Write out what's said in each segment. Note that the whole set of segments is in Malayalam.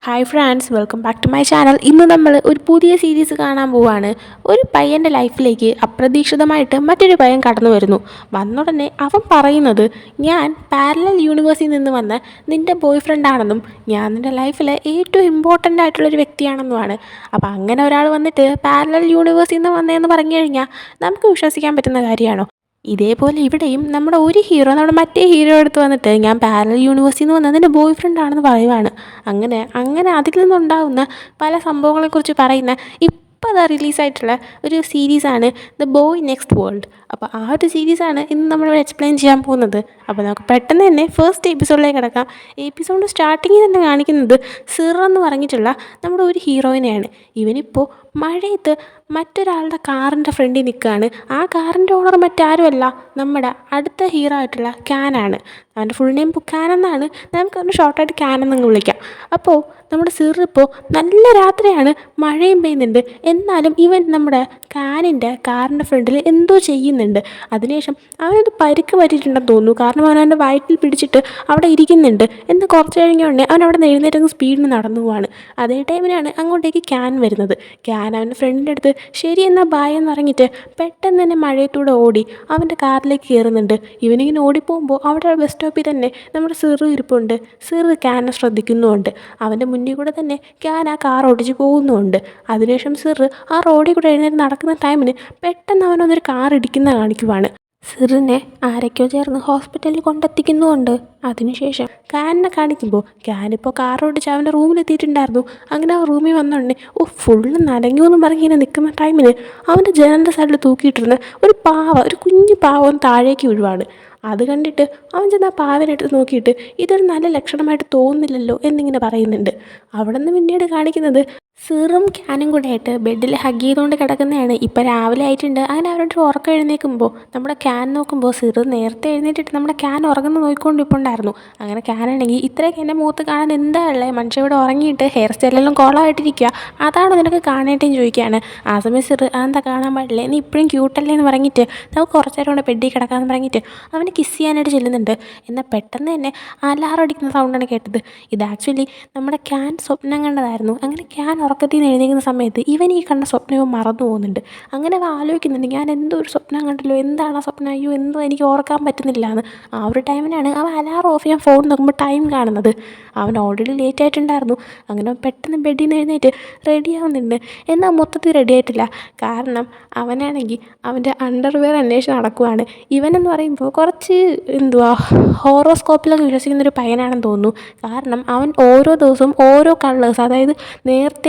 Hi friends, welcome back to my channel. ഇന്ന് നമ്മൾ ഒരു പുതിയ സീരീസ് കാണാൻ പോവാണ്. ഒരു പയ്യൻ്റെ ലൈഫിലേക്ക് അപ്രതീക്ഷിതമായിട്ട് മറ്റൊരു പയ്യൻ കടന്നു വരുന്നു. വന്നുടനെ അവൻ പറയുന്നത്, ഞാൻ പാരലൽ യൂണിവേഴ്സിൽ നിന്ന് വന്ന നിൻ്റെ ബോയ് ഫ്രണ്ടാണെന്നും ഞാൻ നിൻ്റെ ലൈഫിലെ ഏറ്റവും ഇമ്പോർട്ടൻ്റ് ആയിട്ടുള്ളൊരു വ്യക്തിയാണെന്നുമാണ്. അപ്പോൾ അങ്ങനെ ഒരാൾ വന്നിട്ട് പാരലൽ യൂണിവേഴ്സിൽ നിന്ന് വന്നതെന്ന് പറഞ്ഞു കഴിഞ്ഞാൽ നമുക്ക് വിശ്വസിക്കാൻ പറ്റുന്ന കാര്യമാണോ? ഇതേപോലെ ഇവിടെയും നമ്മുടെ ഒരു ഹീറോ നമ്മുടെ മറ്റേ ഹീറോ എടുത്ത് വന്നിട്ട് ഞാൻ പാരലൽ യൂണിവേഴ്സിൽ നിന്ന് വന്നത് എൻ്റെ ബോയ് ഫ്രണ്ടാണെന്ന് പറയുവാണ്. അങ്ങനെ അങ്ങനെ അതിൽ നിന്നുണ്ടാകുന്ന പല സംഭവങ്ങളെക്കുറിച്ച് പറയുന്ന ഇപ്പോൾ അതാ റിലീസായിട്ടുള്ള ഒരു സീരീസാണ് ദ ബോയ് നെക്സ്റ്റ് വേൾഡ്. അപ്പോൾ ആ ഒരു സീരീസാണ് ഇന്ന് നമ്മൾ എക്സ്പ്ലെയിൻ ചെയ്യാൻ പോകുന്നത്. അപ്പോൾ നമുക്ക് പെട്ടെന്ന് തന്നെ ഫസ്റ്റ് എപ്പിസോഡിലേക്ക് കിടക്കാം. എപ്പിസോഡ് സ്റ്റാർട്ടിങ്ങിൽ തന്നെ കാണിക്കുന്നത് സിർ എന്ന് പറഞ്ഞിട്ടുള്ള നമ്മുടെ ഒരു ഹീറോയിനെയാണ്. ഇവനിപ്പോൾ മഴയത്ത് മറ്റൊരാളുടെ കാറിൻ്റെ ഫ്രണ്ടിൽ നിൽക്കുകയാണ്. ആ കാറിൻ്റെ ഓണർ മറ്റാരുമല്ല, നമ്മുടെ അടുത്ത ഹീറോ ആയിട്ടുള്ള ക്യാനാണ്. അവൻ്റെ ഫുൾ നെയിം ക്യാൻ എന്നാണ്, നമുക്കവൻ്റെ ഷോർട്ടായിട്ട് ക്യാൻ എന്നങ്ങ് വിളിക്കാം. അപ്പോൾ നമ്മുടെ സിർ ഇപ്പോൾ നല്ല രാത്രിയാണ്, മഴയും പെയ്യുന്നുണ്ട്. എന്നാലും ഇവൻ നമ്മുടെ ക്യാനിൻ്റെ കാറിൻ്റെ ഫ്രണ്ടിൽ എന്തോ ചെയ്യുന്നുണ്ട്. അതിനുശേഷം അവനത് പരിക്ക് പറ്റിയിട്ടുണ്ടെന്ന് തോന്നുന്നു. കാരണം അവൻ അവൻ്റെ വയറ്റിൽ പിടിച്ചിട്ട് അവിടെ ഇരിക്കുന്നുണ്ട്. എന്ന് കുറച്ച് കഴിഞ്ഞുടനെ അവൻ അവിടെ നിന്ന് എഴുന്നേറ്റ് സ്പീഡിന് നടന്നു പോവാണ്. അതേ ടൈമിനാണ് അങ്ങോട്ടേക്ക് ക്യാൻ വരുന്നത്. ക്യാൻ അവൻ്റെ ഫ്രണ്ടിൻ്റെ അടുത്ത് ശരി എന്നാൽ ബായ് എന്ന് പറഞ്ഞിട്ട് പെട്ടെന്ന് തന്നെ മഴയത്തൂടെ ഓടി അവൻ്റെ കാറിലേക്ക് കയറുന്നുണ്ട്. ഇവനിങ്ങനെ ഓടിപ്പോകുമ്പോൾ അവിടെ ബസ് സ്റ്റോപ്പിൽ തന്നെ നമ്മുടെ സിറ് ഇരിപ്പുണ്ട്. സിറ് ക്യാനെ ശ്രദ്ധിക്കുന്നുമുണ്ട്. അവൻ്റെ മുന്നിൽ കൂടെ തന്നെ ക്യാൻ ആ കാർ ഓടിച്ച് പോകുന്നുമുണ്ട്. അതിനുശേഷം സിറ് ആ റോഡിൽ കൂടെ എഴുന്നേറ്റ് നടക്കുന്ന ടൈമിന് പെട്ടെന്ന് അവനൊന്നൊരു കാർ ഇടിക്കുന്ന കാണിക്കുവാണ്. സിറിനെ ആരൊക്കെയോ ചേർന്ന് ഹോസ്പിറ്റലിൽ കൊണ്ടെത്തിക്കുന്നുമുണ്ട്. അതിനുശേഷം ക്യാനിനെ കാണിക്കുമ്പോൾ ക്യാനിപ്പോൾ കാർ ഓടിച്ച് അവൻ്റെ റൂമിലെത്തിയിട്ടുണ്ടായിരുന്നു. അങ്ങനെ ആ റൂമിൽ വന്നോണ്ടേ ഫുള്ള് നനഞ്ഞു എന്ന് പറഞ്ഞ് ഇങ്ങനെ നിൽക്കുന്ന ടൈമിന് അവൻ്റെ ജനലിൻ്റെ സൈഡിൽ തൂക്കിയിട്ടിരുന്ന ഒരു കുഞ്ഞു പാവം താഴേക്ക് വീഴുവാണ്. അത് കണ്ടിട്ട് അവൻ ചെന്ന് ആ പാവനെടുത്ത് നോക്കിയിട്ട് ഇതൊരു നല്ല ലക്ഷണമായിട്ട് തോന്നുന്നില്ലല്ലോ എന്നിങ്ങനെ പറയുന്നുണ്ട്. അവിടെ നിന്ന് പിന്നീട് കാണിക്കുന്നത് സിറും ക്യാനും കൂടെ ആയിട്ട് ബെഡിൽ ഹഗ് ചെയ്തുകൊണ്ട് കിടക്കുന്നതാണ്. ഇപ്പോൾ രാവിലെ ആയിട്ടുണ്ട്. അങ്ങനെ അവരുടെ ഉറക്കം എഴുന്നേൽക്കുമ്പോൾ നമ്മുടെ ക്യാൻ നോക്കുമ്പോൾ സിറ് നേരത്തെ എഴുന്നേറ്റിട്ട് നമ്മുടെ ക്യാൻ ഉറങ്ങുന്ന നോക്കിക്കൊണ്ട് ഇപ്പോൾ ഉണ്ടായിരുന്നു. അങ്ങനെ ക്യാനാണെങ്കിൽ ഇത്രയൊക്കെ എൻ്റെ മുഖത്ത് കാണാൻ എന്താ ഉള്ളത്, മനുഷ്യ ഇവിടെ ഉറങ്ങിയിട്ട് ഹെയർ സ്റ്റൈലെല്ലാം കോളമായിട്ടിരിക്കുക, അതാണ് നിനക്ക് കാണേണ്ടതെന്ന് ചോദിക്കുകയാണ്. ആ സമയം സിറ് അതെന്താ കാണാൻ പാടില്ലേ, നീ ഇപ്പോഴും ക്യൂട്ടല്ലേ എന്ന് പറഞ്ഞിട്ട് നമുക്ക് കുറച്ച് നേരം കൊണ്ട് ബെഡിൽ കിടക്കാമെന്ന് പറഞ്ഞിട്ട് അവന് കിസ് ചെയ്യാനായിട്ട് ചെല്ലുന്നുണ്ട്. എന്നാൽ പെട്ടെന്ന് തന്നെ അലാറം അടിക്കുന്ന സൗണ്ടാണ് കേട്ടത്. ഇത് ആക്ച്വലി നമ്മുടെ ക്യാൻ സ്വപ്നം കണ്ടതായിരുന്നു. അങ്ങനെ ക്യാൻ ഉറക്കത്തിൽ നിന്ന് എഴുന്നേൽക്കുന്ന സമയത്ത് ഇവൻ ഈ കണ്ട സ്വപ്നവും മറന്നു പോകുന്നുണ്ട്. അങ്ങനെ അവ ആലോചിക്കുന്നുണ്ട്, ഞാൻ എന്തോ ഒരു സ്വപ്നം കണ്ടല്ലോ, എന്താണ് ആ സ്വപ്നം, അയ്യോ എന്തോ എനിക്ക് ഓർക്കാൻ പറ്റുന്നില്ല എന്ന്. ആ ഒരു ടൈമിനാണ് അവൻ അലാറം ഓഫ് ചെയ്യാൻ ഫോൺ നോക്കുമ്പോൾ ടൈം കാണുന്നത്. അവൻ ഓൾറെഡി ലേറ്റ് ആയിട്ടുണ്ടായിരുന്നു. അങ്ങനെ പെട്ടെന്ന് ബെഡിൽ നിന്ന് എഴുന്നേറ്റ് റെഡി ആവുന്നുണ്ട്. എന്നാൽ മൊത്തത്തിൽ റെഡി ആയിട്ടില്ല. കാരണം അവനാണെങ്കിൽ അവൻ്റെ അണ്ടർവെയർ അന്വേഷിച്ച് നടക്കുവാണ്. ഇവനെന്ന് പറയുമ്പോൾ കുറച്ച് ഹോറോസ്കോപ്പിലൊക്കെ വിശ്വസിക്കുന്നൊരു പയ്യനാണെന്ന് തോന്നുന്നു. കാരണം അവൻ ഓരോ ദിവസവും ഓരോ കളേഴ്സ്, അതായത് നേരത്തെ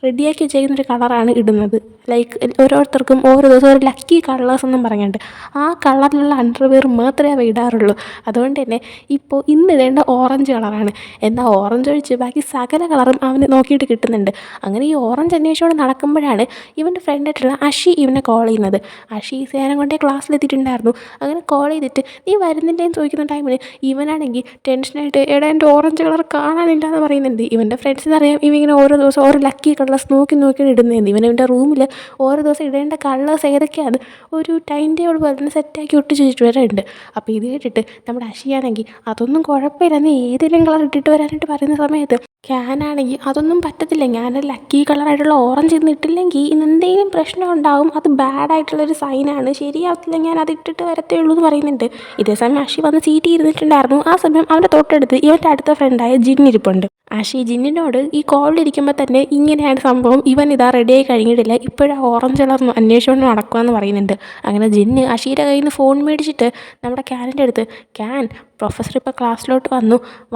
റെഡിയാക്കി വെച്ചേക്കുന്നൊരു കളറാണ് ഇടുന്നത്. ലൈക്ക് ഓരോരുത്തർക്കും ഓരോ ദിവസം ഒരു ലക്കി കളേഴ്സ് എന്നും പറഞ്ഞിട്ട് ആ കളറിലുള്ള അണ്ടർവെയർ മാത്രമേ അവ ഇടാറുള്ളൂ. അതുകൊണ്ട് തന്നെ ഇപ്പോൾ ഇന്നിടേണ്ട ഓറഞ്ച് കളറാണ്. എന്നാൽ ഓറഞ്ച് ഒഴിച്ച് ബാക്കി സകല കളറും അവന് നോക്കിയിട്ട് കിട്ടുന്നുണ്ട്. അങ്ങനെ ഈ ഓറഞ്ച് അന്വേഷിച്ചോടെ നടക്കുമ്പോഴാണ് ഇവൻ്റെ ഫ്രണ്ടായിട്ടുള്ള അഷി ഇവനെ കോൾ ചെയ്യുന്നത്. അഷി സേനം കൊണ്ടേ ക്ലാസ്സിലെത്തിയിട്ടുണ്ടായിരുന്നു. അങ്ങനെ കോൾ ചെയ്തിട്ട് നീ വരുന്നില്ലേന്ന് ചോദിക്കുന്ന ടൈമിന് ഇവനാണെങ്കിൽ ടെൻഷനായിട്ട് എടാ എൻ്റെ ഓറഞ്ച് കളർ കാണാനില്ല എന്ന് പറയുന്നുണ്ട്. ഇവൻ്റെ ഫ്രണ്ട്സിന് അറിയാം ഇവനിങ്ങനെ ഓരോ ദിവസം ഓരോ ലക്കി കളേഴ്സ് നോക്കിയാണ് ഇടുന്നത്. ഇവൻ്റെ റൂമിൽ ഓരോ ദിവസം ഇടേണ്ട കളേഴ്സ് ഏതൊക്കെയാണ് ഒരു ടൈം ടേബിൾ പോലെ തന്നെ സെറ്റാക്കി ഒട്ടിച്ച് വെച്ചിട്ട് വരാറുണ്ട്. അപ്പോൾ ഇത് കേട്ടിട്ട് നമ്മുടെ അഷിയാണെങ്കിൽ അതൊന്നും കുഴപ്പമില്ല, നീ ഏതെങ്കിലും കളർ ഇട്ടിട്ട് വരാനായിട്ട് പറയുന്ന സമയത്ത് ക്യാനാണെങ്കിൽ അതൊന്നും പറ്റത്തില്ല, ഞാൻ ലക്കി കളറായിട്ടുള്ള ഓറഞ്ച് ഇന്ന് ഇട്ടില്ലെങ്കിൽ ഇന്ന് എന്തെങ്കിലും പ്രശ്നം ഉണ്ടാവും, അത് ബാഡായിട്ടുള്ളൊരു സൈനാണ്, ശരിയാവത്തില്ല, ഞാൻ അത് ഇട്ടിട്ട് വരത്തേ ഉള്ളൂ എന്ന് പറയുന്നുണ്ട്. ഇതേ സമയം അഷി വന്ന് സീറ്റ് ഇരുന്നിട്ടുണ്ടായിരുന്നു. ആ സമയം അവൻ്റെ തൊട്ടടുത്ത് ഇവൻ്റെ അടുത്ത ഫ്രണ്ടായ ജിൻ ഇരിപ്പുണ്ട്. അഷി ജിന്നിനോട് ഈ കോളിലിരിക്കുമ്പോൾ തന്നെ ഇങ്ങനെയാണ് സംഭവം, ഇവൻ ഇതാ റെഡിയായി കഴിഞ്ഞിട്ടില്ല, ഇപ്പോഴാ ഓറഞ്ച് കളർ അന്വേഷിച്ചുകൊണ്ട് നടക്കുകയെന്ന് പറയുന്നുണ്ട്. അങ്ങനെ ജിന്ന് അഷിയുടെ കയ്യിൽ നിന്ന് ഫോൺ മേടിച്ചിട്ട് നമ്മുടെ ക്യാനിൻ്റെ അടുത്ത്, ക്യാൻ പ്രൊഫസർ ഇപ്പോൾ ക്ലാസ്സിലോട്ട്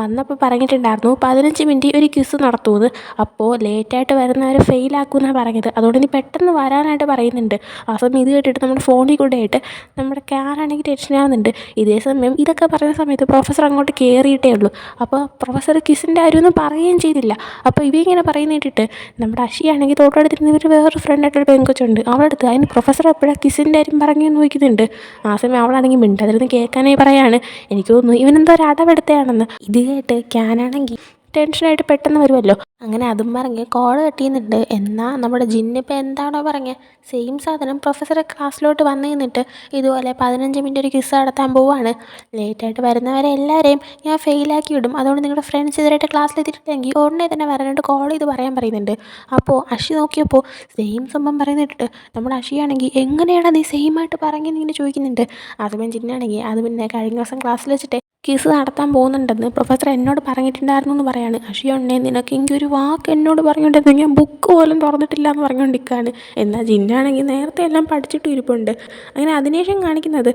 വന്നപ്പോൾ പറഞ്ഞിട്ടുണ്ടായിരുന്നു 15 മിനിറ്റ് ഒരു ക്വിസ് നടത്തുമെന്ന്. അപ്പോൾ ലേറ്റായിട്ട് വരുന്നവരെ ഫെയിലാക്കുമെന്നാണ് പറഞ്ഞത്, അതുകൊണ്ട് നീ പെട്ടെന്ന് വരാനായിട്ട് പറയുന്നുണ്ട്. ആ സമയം ഇത് കേട്ടിട്ട് നമ്മുടെ ഫോണിൽ കൂടെ ആയിട്ട് നമ്മുടെ ക്യാനാണെങ്കിൽ ടെൻഷനാകുന്നുണ്ട്. ഇതേ സമയം ഇതൊക്കെ പറയുന്ന സമയത്ത് പ്രൊഫസർ അങ്ങോട്ട് കയറിയിട്ടേ ഉള്ളൂ. അപ്പോൾ പ്രൊഫസർ ക്വിസിൻ്റെ കാര്യമൊന്നും പറയുകയും ചെയ്തില്ല. അപ്പോൾ ഇവയിങ്ങനെ പറയുന്ന കേട്ടിട്ട് നമ്മുടെ അഷിയാണെങ്കിൽ തൊട്ടടുത്തിരുന്ന് ഇവർ വേറൊരു ഫ്രണ്ടായിട്ടൊരു പെങ്കൊച്ചുണ്ട്, അവളുടെ അടുത്ത് അതിന് പ്രൊഫസർ എപ്പോഴാണ് ക്വിസിൻ്റെ കാര്യം പറഞ്ഞു നോക്കുന്നുണ്ട്. ആ സമയം അവളാണെങ്കിൽ മിണ്ടാതിരുന്ന് കേൾക്കാനായി പറയാണ്, എനിക്ക് തോന്നുന്നു ഇവനെന്തോ ഒരു അടവെടുത്തയാണെന്ന്. ഇത് കേട്ട് ക്യാനാണെങ്കിൽ ടെൻഷനായിട്ട് പെട്ടെന്ന് വരുമല്ലോ. അങ്ങനെ അതും പറഞ്ഞ് കോൾ കട്ട് ചെയ്യുന്നുണ്ട്. എന്നാൽ നമ്മുടെ ജിന്നിപ്പോൾ എന്താണോ പറഞ്ഞത് സെയിം സാധനം പ്രൊഫസറെ ക്ലാസ്സിലോട്ട് വന്നു നിന്നിട്ട് ഇതുപോലെ 15 മിനിറ്റ് ഒരു ക്വിസ് നടത്താൻ പോവുകയാണ്. ലേറ്റായിട്ട് വരുന്നവരെ എല്ലാവരെയും ഞാൻ ഫെയിലാക്കി വിടും, അതുകൊണ്ട് നിങ്ങളുടെ ഫ്രണ്ട്സ് ഇതുവരെയായിട്ട് ക്ലാസ്സിലെത്തിയിട്ടില്ലെങ്കിൽ ഉടനെ തന്നെ വരാനായിട്ട് കോൾ ചെയ്ത് പറയാൻ പറയുന്നുണ്ട്. അപ്പോൾ അഷി നോക്കിയപ്പോൾ സെയിം സംഭവം പറയുന്നിട്ട് നമ്മുടെ അഷിയാണെങ്കിൽ എങ്ങനെയാണ് നീ സെയിം ആയിട്ട് പറഞ്ഞെന്ന് ഇങ്ങനെ ചോദിക്കുന്നുണ്ട്. അതും ജിന്നാണെങ്കിൽ അത് പിന്നെ കഴിഞ്ഞ ദിവസം ക്ലാസ്സിൽ വെച്ചിട്ട് ക്വിസ് നടത്താൻ പോകുന്നുണ്ടെന്ന് പ്രൊഫസർ എന്നോട് പറഞ്ഞിട്ടുണ്ടായിരുന്നു എന്ന് പറയാണ്. അഷിയുണ്ടേ നിനക്ക് എനിക്കൊരു വാക്ക് എന്നോട് പറഞ്ഞുകൊണ്ടിരുന്നു, ഞാൻ ബുക്ക് പോലും തുറന്നിട്ടില്ല എന്ന് പറഞ്ഞുകൊണ്ടിരിക്കുകയാണ്. എന്നാൽ ജിന്നാണെങ്കിൽ നേരത്തെ എല്ലാം പഠിച്ചിട്ട് ഇരിപ്പുണ്ട്. അങ്ങനെ അതിനുശേഷം കാണിക്കുന്നത്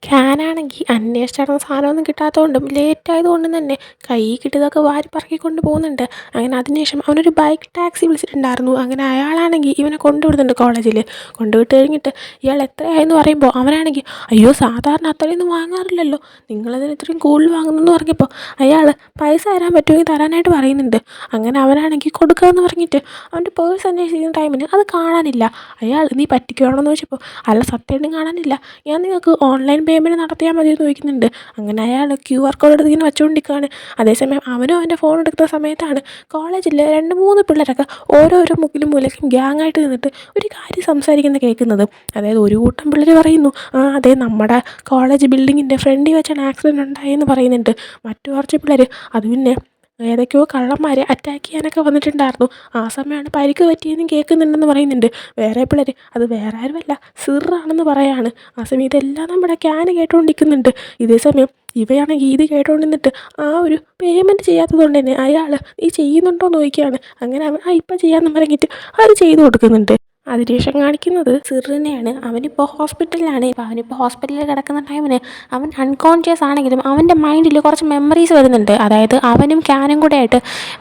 ക്യാനാണെങ്കിൽ അന്വേഷിച്ച് നടന്ന സാധനമൊന്നും കിട്ടാത്തതുകൊണ്ടും ലേറ്റായതുകൊണ്ടും തന്നെ കൈ കിട്ടിയതൊക്കെ വാരി പറക്കിക്കൊണ്ട് പോകുന്നുണ്ട്. അങ്ങനെ അതിനുശേഷം അവനൊരു ബൈക്ക് ടാക്സി വിളിച്ചിട്ടുണ്ടായിരുന്നു. അങ്ങനെ അയാളാണെങ്കിൽ ഇവനെ കൊണ്ടുവിടുന്നുണ്ട് കോളേജിൽ. കൊണ്ടുവിട്ട് കഴിഞ്ഞിട്ട് ഇയാൾ എത്രയായെന്ന് പറയുമ്പോൾ അവനാണെങ്കിൽ അയ്യോ സാധാരണ അത്രയൊന്നും വാങ്ങാറില്ലല്ലോ, നിങ്ങളതിന് ഇത്രയും കൂടുതൽ വാങ്ങുന്നെന്ന് പറഞ്ഞപ്പോൾ അയാൾ പൈസ തരാൻ പറ്റുമെങ്കിൽ തരാനായിട്ട് പറയുന്നുണ്ട്. അങ്ങനെ അവനാണെങ്കിൽ കൊടുക്കാമെന്ന് പറഞ്ഞിട്ട് അവൻ്റെ പേഴ്സ് അന്വേഷിക്കുന്ന ടൈമിന് അത് കാണാനില്ല. അയാൾ നീ പറ്റിക്കുകയാണെന്ന് ചോദിച്ചപ്പോൾ അല്ല സത്യമായിട്ടും കാണാനില്ല, ഞാൻ നിങ്ങൾക്ക് ഓൺലൈൻ പേയ്മെൻറ്റ് നടത്തിയാൽ മതി എന്ന് ചോദിക്കുന്നുണ്ട്. അങ്ങനെ അയാൾ QR കോഡ് എടുത്ത് ഇങ്ങനെ വെച്ചുകൊണ്ടിരിക്കുകയാണ്. അതേസമയം അവനും അവൻ്റെ ഫോൺ എടുക്കുന്ന സമയത്താണ് കോളേജിൽ 2-3 പിള്ളേരൊക്കെ ഓരോരോ മുക്കിലും മൂലയ്ക്കും ഗ്യാങ്ങായിട്ട് നിന്നിട്ട് ഒരു കാര്യം സംസാരിക്കുന്നത് കേൾക്കുന്നത്. അതായത് ഒരു കൂട്ടം പിള്ളേർ പറയുന്നു അതെ നമ്മുടെ കോളേജ് ബിൽഡിങ്ങിൻ്റെ ഫ്രണ്ടിൽ വെച്ചാണ് ആക്സിഡൻറ്റ് ഉണ്ടായെന്ന് പറയുന്നുണ്ട്. മറ്റു കുറച്ച് പിള്ളേർ അത് പിന്നെ ഏതൊക്കെയോ കള്ളന്മാർ അറ്റാക്ക് ചെയ്യാനൊക്കെ വന്നിട്ടുണ്ടായിരുന്നു, ആ സമയമാണ് പരിക്ക് പറ്റിയെന്നും കേൾക്കുന്നുണ്ടെന്ന് പറയുന്നുണ്ട്. വേറെ പിള്ളേർ അത് വേറെ ആരുമല്ല സിറാണെന്ന് പറയാണ്. ആ സമയം ഇതെല്ലാം നമ്മുടെ ക്യാന് കേട്ടുകൊണ്ടിരിക്കുന്നുണ്ട്. ഇതേ സമയം ഇവയാണെങ്കിൽ ഇത് കേട്ടുകൊണ്ടിരുന്നിട്ട് ആ ഒരു പേയ്മെൻറ്റ് ചെയ്യാത്തതുകൊണ്ട് തന്നെ അയാൾ ഈ ചെയ്യുന്നുണ്ടോ എന്ന് ചോദിക്കുകയാണ്. അങ്ങനെ അവൻ ഇപ്പം ചെയ്യാമെന്ന് പറഞ്ഞിട്ട് അത് ചെയ്തു കൊടുക്കുന്നുണ്ട്. അതിനുശേഷം കാണിക്കുന്നത് സിറിനെയാണ്. അവനിപ്പോൾ ഹോസ്പിറ്റലിലാണ്. ഇപ്പോൾ അവനിപ്പോൾ ഹോസ്പിറ്റലിൽ കിടക്കുന്ന ടൈമിന് അവൻ അൺകോൺഷ്യസ് ആണെങ്കിലും അവൻ്റെ മൈൻഡിൽ കുറച്ച് മെമ്മറീസ് വരുന്നുണ്ട്. അതായത് അവനും ക്യാനും കൂടെ ആയിട്ട്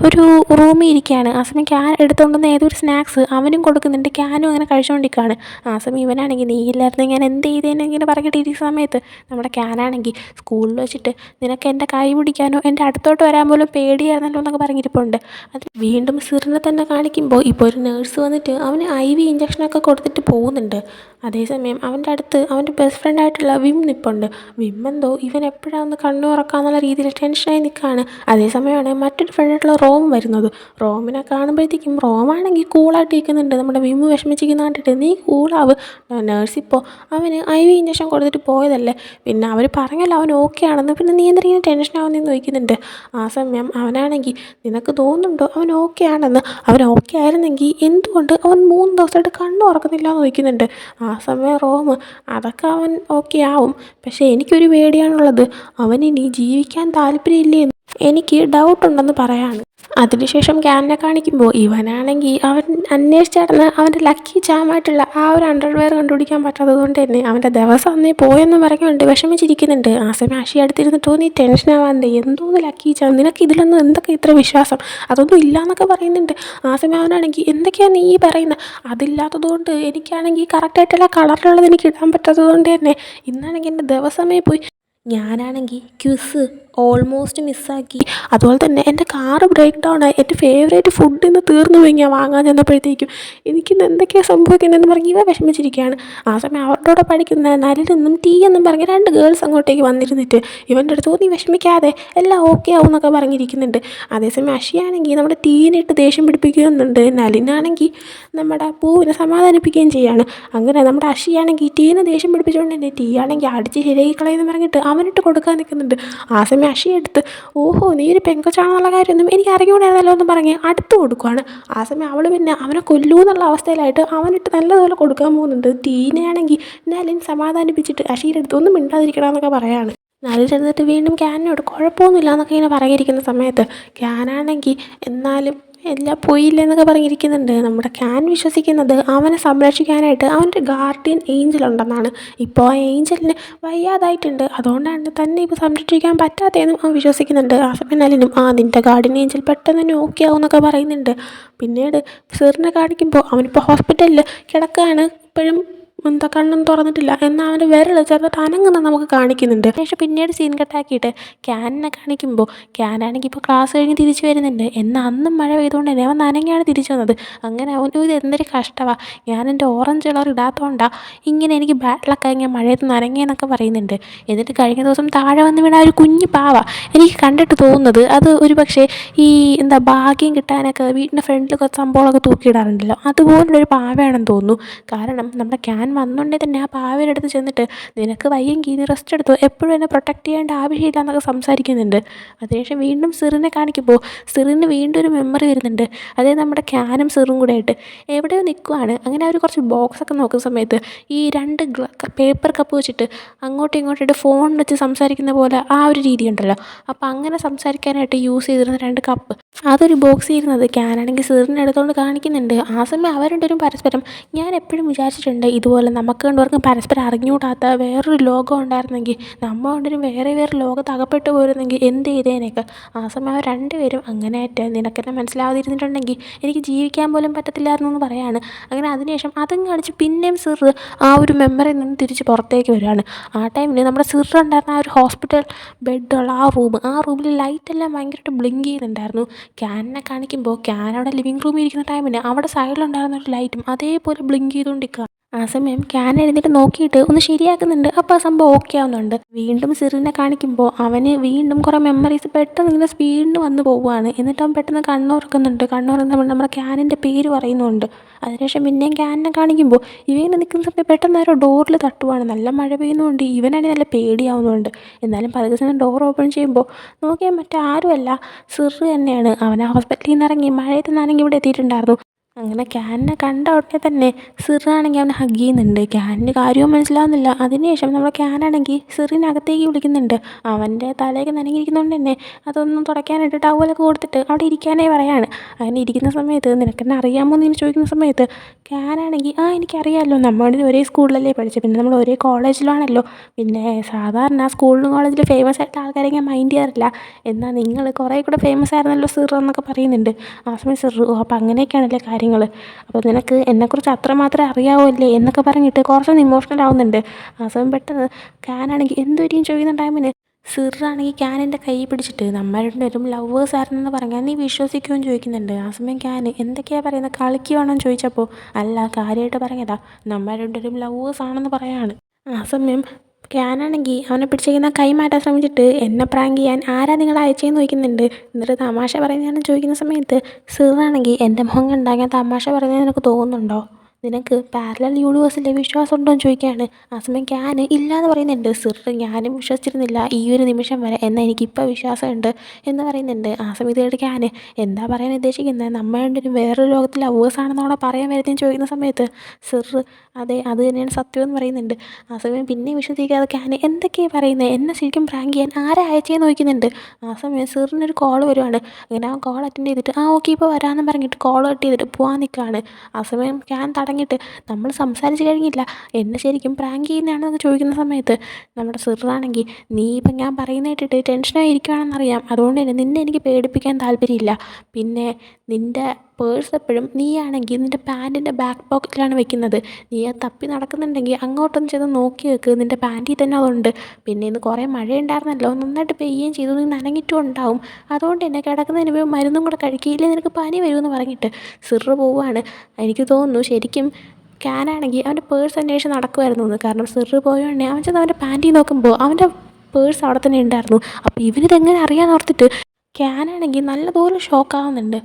ഒരു റൂമിൽ ഇരിക്കുകയാണ്. ആ സമയം ക്യാൻ എടുത്തുകൊണ്ടുവന്ന ഏതൊരു സ്നാക്സ് അവനും കൊടുക്കുന്നുണ്ട്, ക്യാനും അങ്ങനെ കഴിച്ചുകൊണ്ടിരിക്കുകയാണ്. ആ സമയം ഇവനാണെങ്കിൽ നീ ഇല്ലായിരുന്നു ഞാൻ എന്ത് ചെയ്തേനെ ഇങ്ങനെ പറഞ്ഞിട്ട് ഇരിക്കുന്ന സമയത്ത് നമ്മുടെ ക്യാനാണെങ്കിൽ സ്കൂളിൽ വെച്ചിട്ട് നിനക്ക് എൻ്റെ കൈ പിടിക്കാനോ എൻ്റെ അടുത്തോട്ട് വരാൻ പോലും പേടിയായിരുന്നല്ലോ എന്നൊക്കെ പറഞ്ഞിരിപ്പുണ്ട്. അത് വീണ്ടും സിറിനെ തന്നെ കാണിക്കുമ്പോൾ ഇപ്പോൾ ഒരു നേഴ്സ് വന്നിട്ട് അവന് IV ഇഞ്ചക്ഷനൊക്കെ കൊടുത്തിട്ട് പോകുന്നുണ്ട്. അതേസമയം അവൻ്റെ അടുത്ത് അവൻ്റെ ബെസ്റ്റ് ഫ്രണ്ടായിട്ടുള്ള വിം നിൽപ്പുണ്ട്. വിം എന്തോ ഇവൻ എപ്പോഴാണ് കണ്ണു തുറക്കാന്നുള്ള രീതിയിൽ ടെൻഷനായി നിൽക്കുകയാണ്. അതേസമയമാണ് മറ്റൊരു ഫ്രണ്ടായിട്ടുള്ള റോം വരുന്നത്. റോമിനെ കാണുമ്പോഴത്തേക്കും റോമാണെങ്കിൽ കൂളായിട്ട് ഇരിക്കുന്നുണ്ട്. നമ്മുടെ വിം വിഷമിച്ചിരിക്കുന്ന കണ്ടിട്ട് നീ കൂളാവ്, നേഴ്സിപ്പോൾ അവന് IV ഇഞ്ചക്ഷൻ കൊടുത്തിട്ട് പോയതല്ലേ, പിന്നെ അവർ പറഞ്ഞല്ലോ അവൻ ഓക്കെ ആണെന്ന്, പിന്നെ നീ എന്തെങ്കിലും ടെൻഷൻ ആവുന്നതെന്ന് ചോദിക്കുന്നുണ്ട്. ആ സമയം അവനാണെങ്കിൽ നിനക്ക് തോന്നുന്നുണ്ടോ അവൻ ഓക്കെ ആണെന്ന്, അവൻ ഓക്കെ ആയിരുന്നെങ്കിൽ എന്തുകൊണ്ട് അവൻ 3 ദിവസമായിട്ട് കണ്ണു തുറക്കുന്നില്ല എന്ന് ചോദിക്കുന്നുണ്ട്. ആ സമയം റോം അതൊക്കെ അവൻ ഓക്കെ ആവും, പക്ഷേ എനിക്കൊരു പേടിയാണുള്ളത്, അവനിനി ജീവിക്കാൻ താല്പര്യമില്ലേ എന്ന് എനിക്ക് ഡൗട്ടുണ്ടെന്ന് പറയാണ്. അതിനുശേഷം ക്യാനിനെ കാണിക്കുമ്പോൾ ഇവനാണെങ്കിൽ അവൻ അന്വേഷിച്ചടന്ന് അവൻ്റെ ലക്കി ചാമായിട്ടുള്ള ആ ഒരു അണ്ടർവെയർ കണ്ടുപിടിക്കാൻ പറ്റാത്തത് കൊണ്ട് തന്നെ അവൻ്റെ ദിവസം അന്നേ പോയെന്ന് പറഞ്ഞുകൊണ്ട് വിഷമിച്ചിരിക്കുന്നുണ്ട്. ആ സമയം അഷി അടുത്തിരുന്നിട്ടോ നീ ടെൻഷൻ ആവാണ്ട്, എന്തോന്ന് ലക്കി ചാം, നിനക്ക് ഇതിലൊന്നും എന്തൊക്കെ ഇത്ര വിശ്വാസം, അതൊന്നും ഇല്ലയെന്നൊക്കെ പറയുന്നുണ്ട്. ആ സമയം അവനാണെങ്കിൽ എന്തൊക്കെയാണ് നീ പറയുന്നത്, അതില്ലാത്തത് കൊണ്ട് എനിക്കാണെങ്കിൽ കറക്റ്റായിട്ടുള്ള കളറിലുള്ളത് എനിക്ക് ഇടാൻ പറ്റാത്തത് കൊണ്ട് തന്നെ ഇന്നാണെങ്കിൽ എൻ്റെ ദിവസമേ പോയി, ഞാനാണെങ്കിൽ ക്വിസ് ഓൾമോസ്റ്റ് മിസ്സാക്കി, അതുപോലെ തന്നെ എൻ്റെ കാറ് ബ്രേക്ക് ഡൗൺ ആയി, എൻ്റെ ഫേവറേറ്റ് ഫുഡ് ഇന്ന് തീർന്നു പോയി ഞാൻ വാങ്ങാൻ ചെന്നപ്പോഴത്തേക്കും എനിക്കിന്ന് എന്തൊക്കെയാണ് സംഭവിക്കുന്നതെന്ന് പറഞ്ഞ് ഇവ വിഷമിച്ചിരിക്കുകയാണ്. ആ സമയം അവരുടെ കൂടെ പഠിക്കുന്ന നലിനെന്നും ടീ എന്നും പറഞ്ഞ് 2 ഗേൾസ് അങ്ങോട്ടേക്ക് വന്നിരുന്നിട്ട് ഇവൻ്റെ അടുത്ത് നീ വിഷമിക്കാതെ എല്ലാം ഓക്കെ ആവും എന്നൊക്കെ പറഞ്ഞിരിക്കുന്നുണ്ട്. അതേസമയം അഷിയാണെങ്കിൽ നമ്മുടെ ടീനിട്ട് ദേഷ്യം പിടിപ്പിക്കുന്നുണ്ട്, നലിനാണെങ്കിൽ നമ്മുടെ പൂവിനെ സമാധാനിപ്പിക്കുകയും ചെയ്യാണ്. അങ്ങനെ നമ്മുടെ അഷിയാണെങ്കിൽ ടീനെ ദേഷ്യം പിടിപ്പിച്ചുകൊണ്ട് തന്നെ ടീ ആണെങ്കിൽ അടിച്ച് ശരിയാക്കി കളയെന്ന് പറഞ്ഞിട്ട് അവനിട്ട് കൊടുക്കാൻ നിൽക്കുന്നുണ്ട്. ആ സമയം അഷി എടുത്ത് ഓഹോ നീ ഒരു പെങ്കൊച്ചാണെന്നുള്ള കാര്യമൊന്നും എനിക്ക് അറിഞ്ഞുകൂടായിരുന്നല്ലോ എന്ന് പറഞ്ഞ് അടുത്ത് കൊടുക്കുകയാണ്. ആ സമയം അവൾ പിന്നെ അവനെ കൊല്ലൂ എന്നുള്ള അവസ്ഥയിലായിട്ട് അവനിട്ട് നല്ലതുപോലെ കൊടുക്കാൻ പോകുന്നുണ്ട്. ടീനെയാണെങ്കിൽ നലിൻ സമാധാനിപ്പിച്ചിട്ട് അഷിയുടെ അടുത്ത് ഒന്നും മിണ്ടാതിരിക്കണം എന്നൊക്കെ പറയാണ്. നലിൻ വീണ്ടും ക്യാനോട് കുഴപ്പമൊന്നുമില്ല എന്നൊക്കെ ഇങ്ങനെ പറയാതിരിക്കുന്ന സമയത്ത് ക്യാനാണെങ്കിൽ എന്നാലും എല്ലാം പോയില്ല എന്നൊക്കെ പറഞ്ഞിരിക്കുന്നുണ്ട്. നമ്മുടെ ക്യാൻ വിശ്വസിക്കുന്നത് അവനെ സംരക്ഷിക്കാനായിട്ട് അവൻ്റെ ഗാർഡിയൻ ഏഞ്ചൽ ഉണ്ടെന്നാണ്. ഇപ്പോൾ ആ ഏഞ്ചലിന് വയ്യാതായിട്ടുണ്ട്, അതുകൊണ്ടാണ് തന്നെ ഇപ്പോൾ സംരക്ഷിക്കാൻ പറ്റാത്തതെന്നും അവൻ വിശ്വസിക്കുന്നുണ്ട്. ആ സമയം നലിനും നിൻ്റെ ഗാർഡിയൻ ഏഞ്ചൽ പെട്ടെന്ന് തന്നെ ഓക്കെ ആവും എന്നൊക്കെ പറയുന്നുണ്ട്. പിന്നീട് സിറിനെ കാണിക്കുമ്പോൾ അവനിപ്പോൾ ഹോസ്പിറ്റലിൽ കിടക്കുകയാണ്. ഇപ്പോഴും എന്താ കണ്ണൊന്നും തുറന്നിട്ടില്ല എന്നാൽ അവൻ്റെ വിരൽ ചെറുതായിട്ട് അനങ്ങുന്നത് നമുക്ക് കാണിക്കുന്നുണ്ട്. പക്ഷേ പിന്നീട് സീൻ കട്ടാക്കിയിട്ട് ക്യാനിനെ കാണിക്കുമ്പോൾ ക്യാനാണെങ്കിൽ ഇപ്പോൾ ക്ലാസ് കഴിഞ്ഞ് തിരിച്ചു വരുന്നുണ്ട്. എന്നാൽ അന്നും മഴ പെയ്തുകൊണ്ട് തന്നെ അവൻ നനഞ്ഞാണ് തിരിച്ചു വന്നത്. അങ്ങനെ അവൻ ഇത് എന്തൊരു കഷ്ടമാണ്, ഞാൻ എൻ്റെ ഓറഞ്ച് കളർ ഇടാത്തതുകൊണ്ടാണ് ഇങ്ങനെ എനിക്ക് ബാഡ് ലക്കായി ഞാൻ മഴയത്ത് നനങ്ങിയെന്നൊക്കെ പറയുന്നുണ്ട്. എന്നിട്ട് കഴിഞ്ഞ ദിവസം താഴെ വന്ന് വീണ ഒരു കുഞ്ഞു പാവ എനിക്ക് കണ്ടിട്ട് തോന്നുന്നത് അത് ഒരു പക്ഷേ ഈ എന്താ ഭാഗ്യം കിട്ടാനൊക്കെ വീടിൻ്റെ ഫ്രണ്ടിൽ കുറച്ച് സംഭവങ്ങളൊക്കെ തൂക്കിയിടാറുണ്ടല്ലോ, അതുപോലുള്ളൊരു പാവയാണെന്ന് തോന്നുന്നു. കാരണം നമ്മുടെ ക്യാൻ വന്നുകൊണ്ടേ തന്നെ ആ പാവയുടെ അടുത്ത് ചെന്നിട്ട് നിനക്ക് വയ്യെങ്കിൽ നീ റെസ്റ്റ് എടുത്തോ, എപ്പോഴും എന്നെ പ്രൊട്ടക്റ്റ് ചെയ്യേണ്ട ആവശ്യമില്ല എന്നൊക്കെ സംസാരിക്കുന്നുണ്ട്. അതിനുശേഷം വീണ്ടും സിറിനെ കാണിക്കുമ്പോൾ സിറിന് വീണ്ടും ഒരു മെമ്മറി വരുന്നുണ്ട്. അതായത് നമ്മുടെ ക്യാനും സിറും കൂടെ ആയിട്ട് എവിടെയോ നിൽക്കുവാണ്. അങ്ങനെ അവർ കുറച്ച് ബോക്സൊക്കെ നോക്കുന്ന സമയത്ത് ഈ രണ്ട് പേപ്പർ കപ്പ് വെച്ചിട്ട് അങ്ങോട്ടും ഇങ്ങോട്ടായിട്ട് ഫോൺ വെച്ച് സംസാരിക്കുന്ന പോലെ ആ ഒരു രീതി ഉണ്ടല്ലോ, അപ്പോൾ അങ്ങനെ സംസാരിക്കാനായിട്ട് യൂസ് ചെയ്തിരുന്ന രണ്ട് കപ്പ് അതൊരു ബോക്സ് ഇരുന്നത് ക്യാനാണെങ്കിൽ സിറിനെ എടുത്തുകൊണ്ട് കാണിക്കുന്നുണ്ട്. ആ സമയം അവർ രണ്ടുപേരും പരസ്പരം, ഞാൻ എപ്പോഴും വിചാരിച്ചിട്ടുണ്ട് ഇതുപോലെ നമുക്ക് രണ്ടുപേർക്കും പരസ്പരം അറിഞ്ഞുകൂടാത്ത വേറൊരു ലോകം ഉണ്ടായിരുന്നെങ്കിൽ നമ്മൾ രണ്ടുപേരും വേറെ വേറെ ലോകത്ത് അകപ്പെട്ടു പോയിരുന്നെങ്കിൽ എന്ത് ചെയ്തേനൊക്കെ. ആ സമയം അവർ രണ്ടുപേരും അങ്ങനെയായിട്ട് നിനക്കെന്നെ മനസ്സിലാവാതിരുന്നിട്ടുണ്ടെങ്കിൽ എനിക്ക് ജീവിക്കാൻ പോലും പറ്റത്തില്ലായിരുന്നു എന്ന് പറയാണ്. അങ്ങനെ അതിനുശേഷം അതും കാണിച്ച് പിന്നെയും സിർ ആ ഒരു മെമ്മറിയിൽ നിന്ന് തിരിച്ച് പുറത്തേക്ക് വരികയാണ്. ആ ടൈമിൽ നമ്മുടെ സിർ ഉണ്ടായിരുന്ന ആ ഒരു ഹോസ്പിറ്റൽ ബെഡുള്ള ആ റൂമിൽ ലൈറ്റെല്ലാം ഭയങ്കരമായിട്ട് ബ്ലിങ്ക് ചെയ്യുന്നുണ്ടായിരുന്നു. ക്യാനിനെ കാണിക്കുമ്പോൾ ക്യാൻ അവിടെ ലിവിങ് റൂമിൽ ഇരിക്കുന്ന ടൈമിന് അവിടെ സൈഡിലുണ്ടായിരുന്ന ഒരു ലൈറ്റും അതേപോലെ ബ്ലിങ്ക് ചെയ്തുകൊണ്ടിരിക്കുക. ആ സമയം ക്യാൻ എഴുന്നേറ്റ് നോക്കിയിട്ട് ഒന്ന് ശരിയാക്കുന്നുണ്ട്. അപ്പോൾ ആ സംഭവം ഓക്കെ ആവുന്നുണ്ട്. വീണ്ടും സിറിനെ കാണിക്കുമ്പോൾ അവന് വീണ്ടും കുറേ മെമ്മറീസ് പെട്ടെന്ന് ഇങ്ങനെ സ്പീഡിൽ വന്ന് പോവുകയാണ്. എന്നിട്ട് അവൻ പെട്ടെന്ന് കണ്ണുറക്കുന്നുണ്ട്. കണ്ണുറന്ന് നമ്മുടെ ക്യാനിൻ്റെ പേര് പറയുന്നുണ്ട്. അതിനുശേഷം പിന്നെയും ക്യാനിനെ കാണിക്കുമ്പോൾ ഇവങ്ങനെ നിൽക്കുന്ന സമയത്ത് പെട്ടെന്ന് ആരോ ഡോറിൽ തട്ടുവാണ്. നല്ല മഴ പെയ്യുന്നുണ്ട്, ഇവനാണെങ്കിൽ നല്ല പേടിയാവുന്നുണ്ട്. എന്നാലും പതുക്കെ സമയം ഡോർ ഓപ്പൺ ചെയ്യുമ്പോൾ നോക്കിയാൽ മറ്റാരുമല്ല, സിർ തന്നെയാണ്. അവൻ ആ ഹോസ്പിറ്റലിൽ നിന്ന് ഇറങ്ങി മഴയത്ത് നനഞ്ഞ് ഇവിടെ എത്തിയിട്ടുണ്ടായിരുന്നു. അങ്ങനെ ക്യാനിനെ കണ്ട ഉടനെ തന്നെ സിറാണെങ്കിൽ അവനെ ഹഗ് ചെയ്യുന്നുണ്ട്. ക്യാനിന് കാര്യവും മനസ്സിലാവുന്നില്ല. അതിനുശേഷം നമ്മുടെ ക്യാനാണെങ്കിൽ സിറിനകത്തേക്ക് വിളിക്കുന്നുണ്ട്. അവൻ്റെ തലയൊക്കെ നനഞ്ഞിരിക്കുന്നതുകൊണ്ട് തന്നെ അതൊന്നും തുടയ്ക്കാനായിട്ട് ടവലൊക്കെ കൊടുത്തിട്ട് അവിടെ ഇരിക്കാനേ പറയാണ്. അങ്ങനെ ഇരിക്കുന്ന സമയത്ത് നിനക്കെന്നെ അറിയാമോ എന്ന് ചോദിക്കുന്ന സമയത്ത് ക്യാനാണെങ്കിൽ എനിക്കറിയാമല്ലോ, നമ്മൾ ഒരേ സ്കൂളിലല്ലേ പഠിച്ചത്, പിന്നെ നമ്മൾ ഒരേ കോളേജിലാണല്ലോ, പിന്നെ സാധാരണ സ്കൂളിലും കോളേജിലും ഫേമസ് ആയിട്ടുള്ള ആൾക്കാരെ ഞാൻ മൈൻഡ് ചെയ്യാറില്ല, എന്നാൽ നിങ്ങൾ കുറേ കൂടെ ഫേമസ് ആയിരുന്നല്ലോ സിർ എന്നൊക്കെ പറയുന്നുണ്ട്. ആ സമയം സിർ, അപ്പോൾ അങ്ങനെയൊക്കെയാണല്ലേ കാര്യങ്ങൾ, അപ്പോൾ നിനക്ക് എന്നെക്കുറിച്ച് അത്രമാത്രം അറിയാവല്ലേ എന്നൊക്കെ പറഞ്ഞിട്ട് കുറച്ചൊന്ന് ഇമോഷണൽ ആവുന്നുണ്ട്. ആ സമയം പെട്ടെന്ന് ക്യാനാണെങ്കിൽ എന്തൊരിയും ചോദിക്കുന്ന ടൈമിന് സിറാണെങ്കിൽ ക്യാനിൻ്റെ കൈ പിടിച്ചിട്ട് നമ്മൾ രണ്ടുപേരും ലവേഴ്സ് ആയിരുന്നെന്ന് പറഞ്ഞാൽ നീ വിശ്വസിക്കുമെന്ന് ചോദിക്കുന്നുണ്ട്. ആ സമയം ക്യാൻ എന്തൊക്കെയാണ് പറയുന്നത്, കളിക്കുവാണോ എന്ന് ചോദിച്ചപ്പോൾ അല്ല കാര്യമായിട്ട് പറഞ്ഞതാ, നമ്മൾ രണ്ടുപേരും ലവേഴ്സ് ആണെന്ന് പറയാണ്. ആ സമയം ക്യാനാണെങ്കിൽ അവനെ പിടിച്ചിരിക്കുന്ന കൈ മാറ്റാൻ ശ്രമിച്ചിട്ട് എന്നെ പ്രാങ്ക് ചെയ്യാൻ ആരാ നിങ്ങൾ അയച്ചതെന്ന് ചോദിക്കുന്നുണ്ട്. എന്നിട്ട് തമാശ പറയുന്നതെന്ന് ചോദിക്കുന്ന സമയത്ത് സിറാണെങ്കിൽ എൻ്റെ മുഖം കണ്ടാൽ ഞാൻ തമാശ പറയുന്നത് നിനക്ക് തോന്നുന്നുണ്ടോ, നിനക്ക് പാരലൽ യൂണിവേഴ്സിൽ വിശ്വാസം ഉണ്ടോ എന്ന് ചോദിക്കുകയാണ്. ആ സമയം ക്യാൻ ഇല്ലയെന്ന് പറയുന്നുണ്ട്. സിർ, ഞാനും വിശ്വസിച്ചിരുന്നില്ല ഈ ഒരു നിമിഷം വരെ, എന്നാൽ എനിക്കിപ്പോൾ വിശ്വാസമുണ്ട് എന്ന് പറയുന്നുണ്ട്. ആ സമയത്ത് കേട്ട് ക്യാൻ എന്താ പറയാൻ ഉദ്ദേശിക്കുന്നത്, നമ്മൾ രണ്ടുപേരും വേറൊരു ലോകത്തിൽ ലവേഴ്സ് ആണെന്നാണോ പറയാൻ വരുന്നതെന്ന് ചോദിക്കുന്ന സമയത്ത് സിർ അതെ അത് തന്നെയാണ് സത്യം എന്ന് പറയുന്നുണ്ട്. ആ സമയം പിന്നെ വിശ്വസിക്കാതെ ക്യാൻ എന്തൊക്കെയാണ് പറയുന്നത്, എന്നെ ശരിക്കും പ്രാങ്ക് ചെയ്യാൻ ആരാ അയച്ചതെന്ന് ചോദിക്കുന്നുണ്ട്. ആ സമയം സിറിനൊരു കോൾ വരുവാണ്. അങ്ങനെ ആ കോൾ അറ്റൻഡ് ചെയ്തിട്ട് ഓക്കെ ഇപ്പോൾ വരാമെന്ന് പറഞ്ഞിട്ട് കോൾ കട്ട് ചെയ്തിട്ട് പോകാൻ നിൽക്കുകയാണ്. ആ സമയം ക്യാൻ തടങ്ങിയിട്ട് നമ്മൾ സംസാരിച്ച് കഴിഞ്ഞില്ല, എന്നെ ശരിക്കും പ്രാങ്ക് ചെയ്യുന്നതാണെന്ന് ചോദിക്കുന്ന സമയത്ത് നമ്മുടെ സിറാണെങ്കിൽ നീ ഇപ്പം ഞാൻ പറയുന്ന കേട്ടിട്ട് ടെൻഷനായി ഇരിക്കുകയാണെന്നറിയാം, അതുകൊണ്ട് തന്നെ നിന്നെ എനിക്ക് പേടിപ്പിക്കാൻ താല്പര്യമില്ല, പിന്നെ നിൻ്റെ പേഴ്സ് എപ്പോഴും നീയാണെങ്കിൽ നിൻ്റെ പാൻറ്റിൻ്റെ ബാക്ക് പോക്കറ്റിലാണ് വെക്കുന്നത്, നീ അത് തപ്പി നടക്കുന്നുണ്ടെങ്കിൽ അങ്ങോട്ടൊന്ന് ചെന്ന് നോക്കി വെക്ക്, നിൻ്റെ പാൻറ്റിൽ തന്നെ അതുണ്ട്, പിന്നെ ഇന്ന് കുറേ മഴയുണ്ടായിരുന്നല്ലോ, നന്നായിട്ട് പെയ്യുകയും ചെയ്തു, നീ നനഞ്ഞിട്ടും ഉണ്ടാവും, അതുകൊണ്ട് തന്നെ കിടക്കുന്നതിന് മുമ്പ് മരുന്നും കൂടെ കഴിക്കില്ലേ നിനക്ക് പനി വരുമെന്ന് പറഞ്ഞിട്ട് സിറ് പോവുകയാണ്. എനിക്ക് തോന്നുന്നു ശരിക്കും ക്യാനാണെങ്കിൽ അവൻ്റെ പേഴ്സ് അന്വേഷിച്ച് നടക്കുമായിരുന്നു എന്ന്. കാരണം സിറ് പോയോണ്ടേ അവൻ ചെന്ന് അവൻ്റെ പാൻറ്റിൽ നോക്കുമ്പോൾ അവൻ്റെ പേഴ്സ് അവിടെ തന്നെ ഉണ്ടായിരുന്നു. അപ്പോൾ ഇവനിതെങ്ങനെ അറിയാമെന്ന് ഓർത്തിട്ട് ക്യാനാണെങ്കിൽ നല്ലപോലെ ഷോക്കാവുന്നുണ്ട്.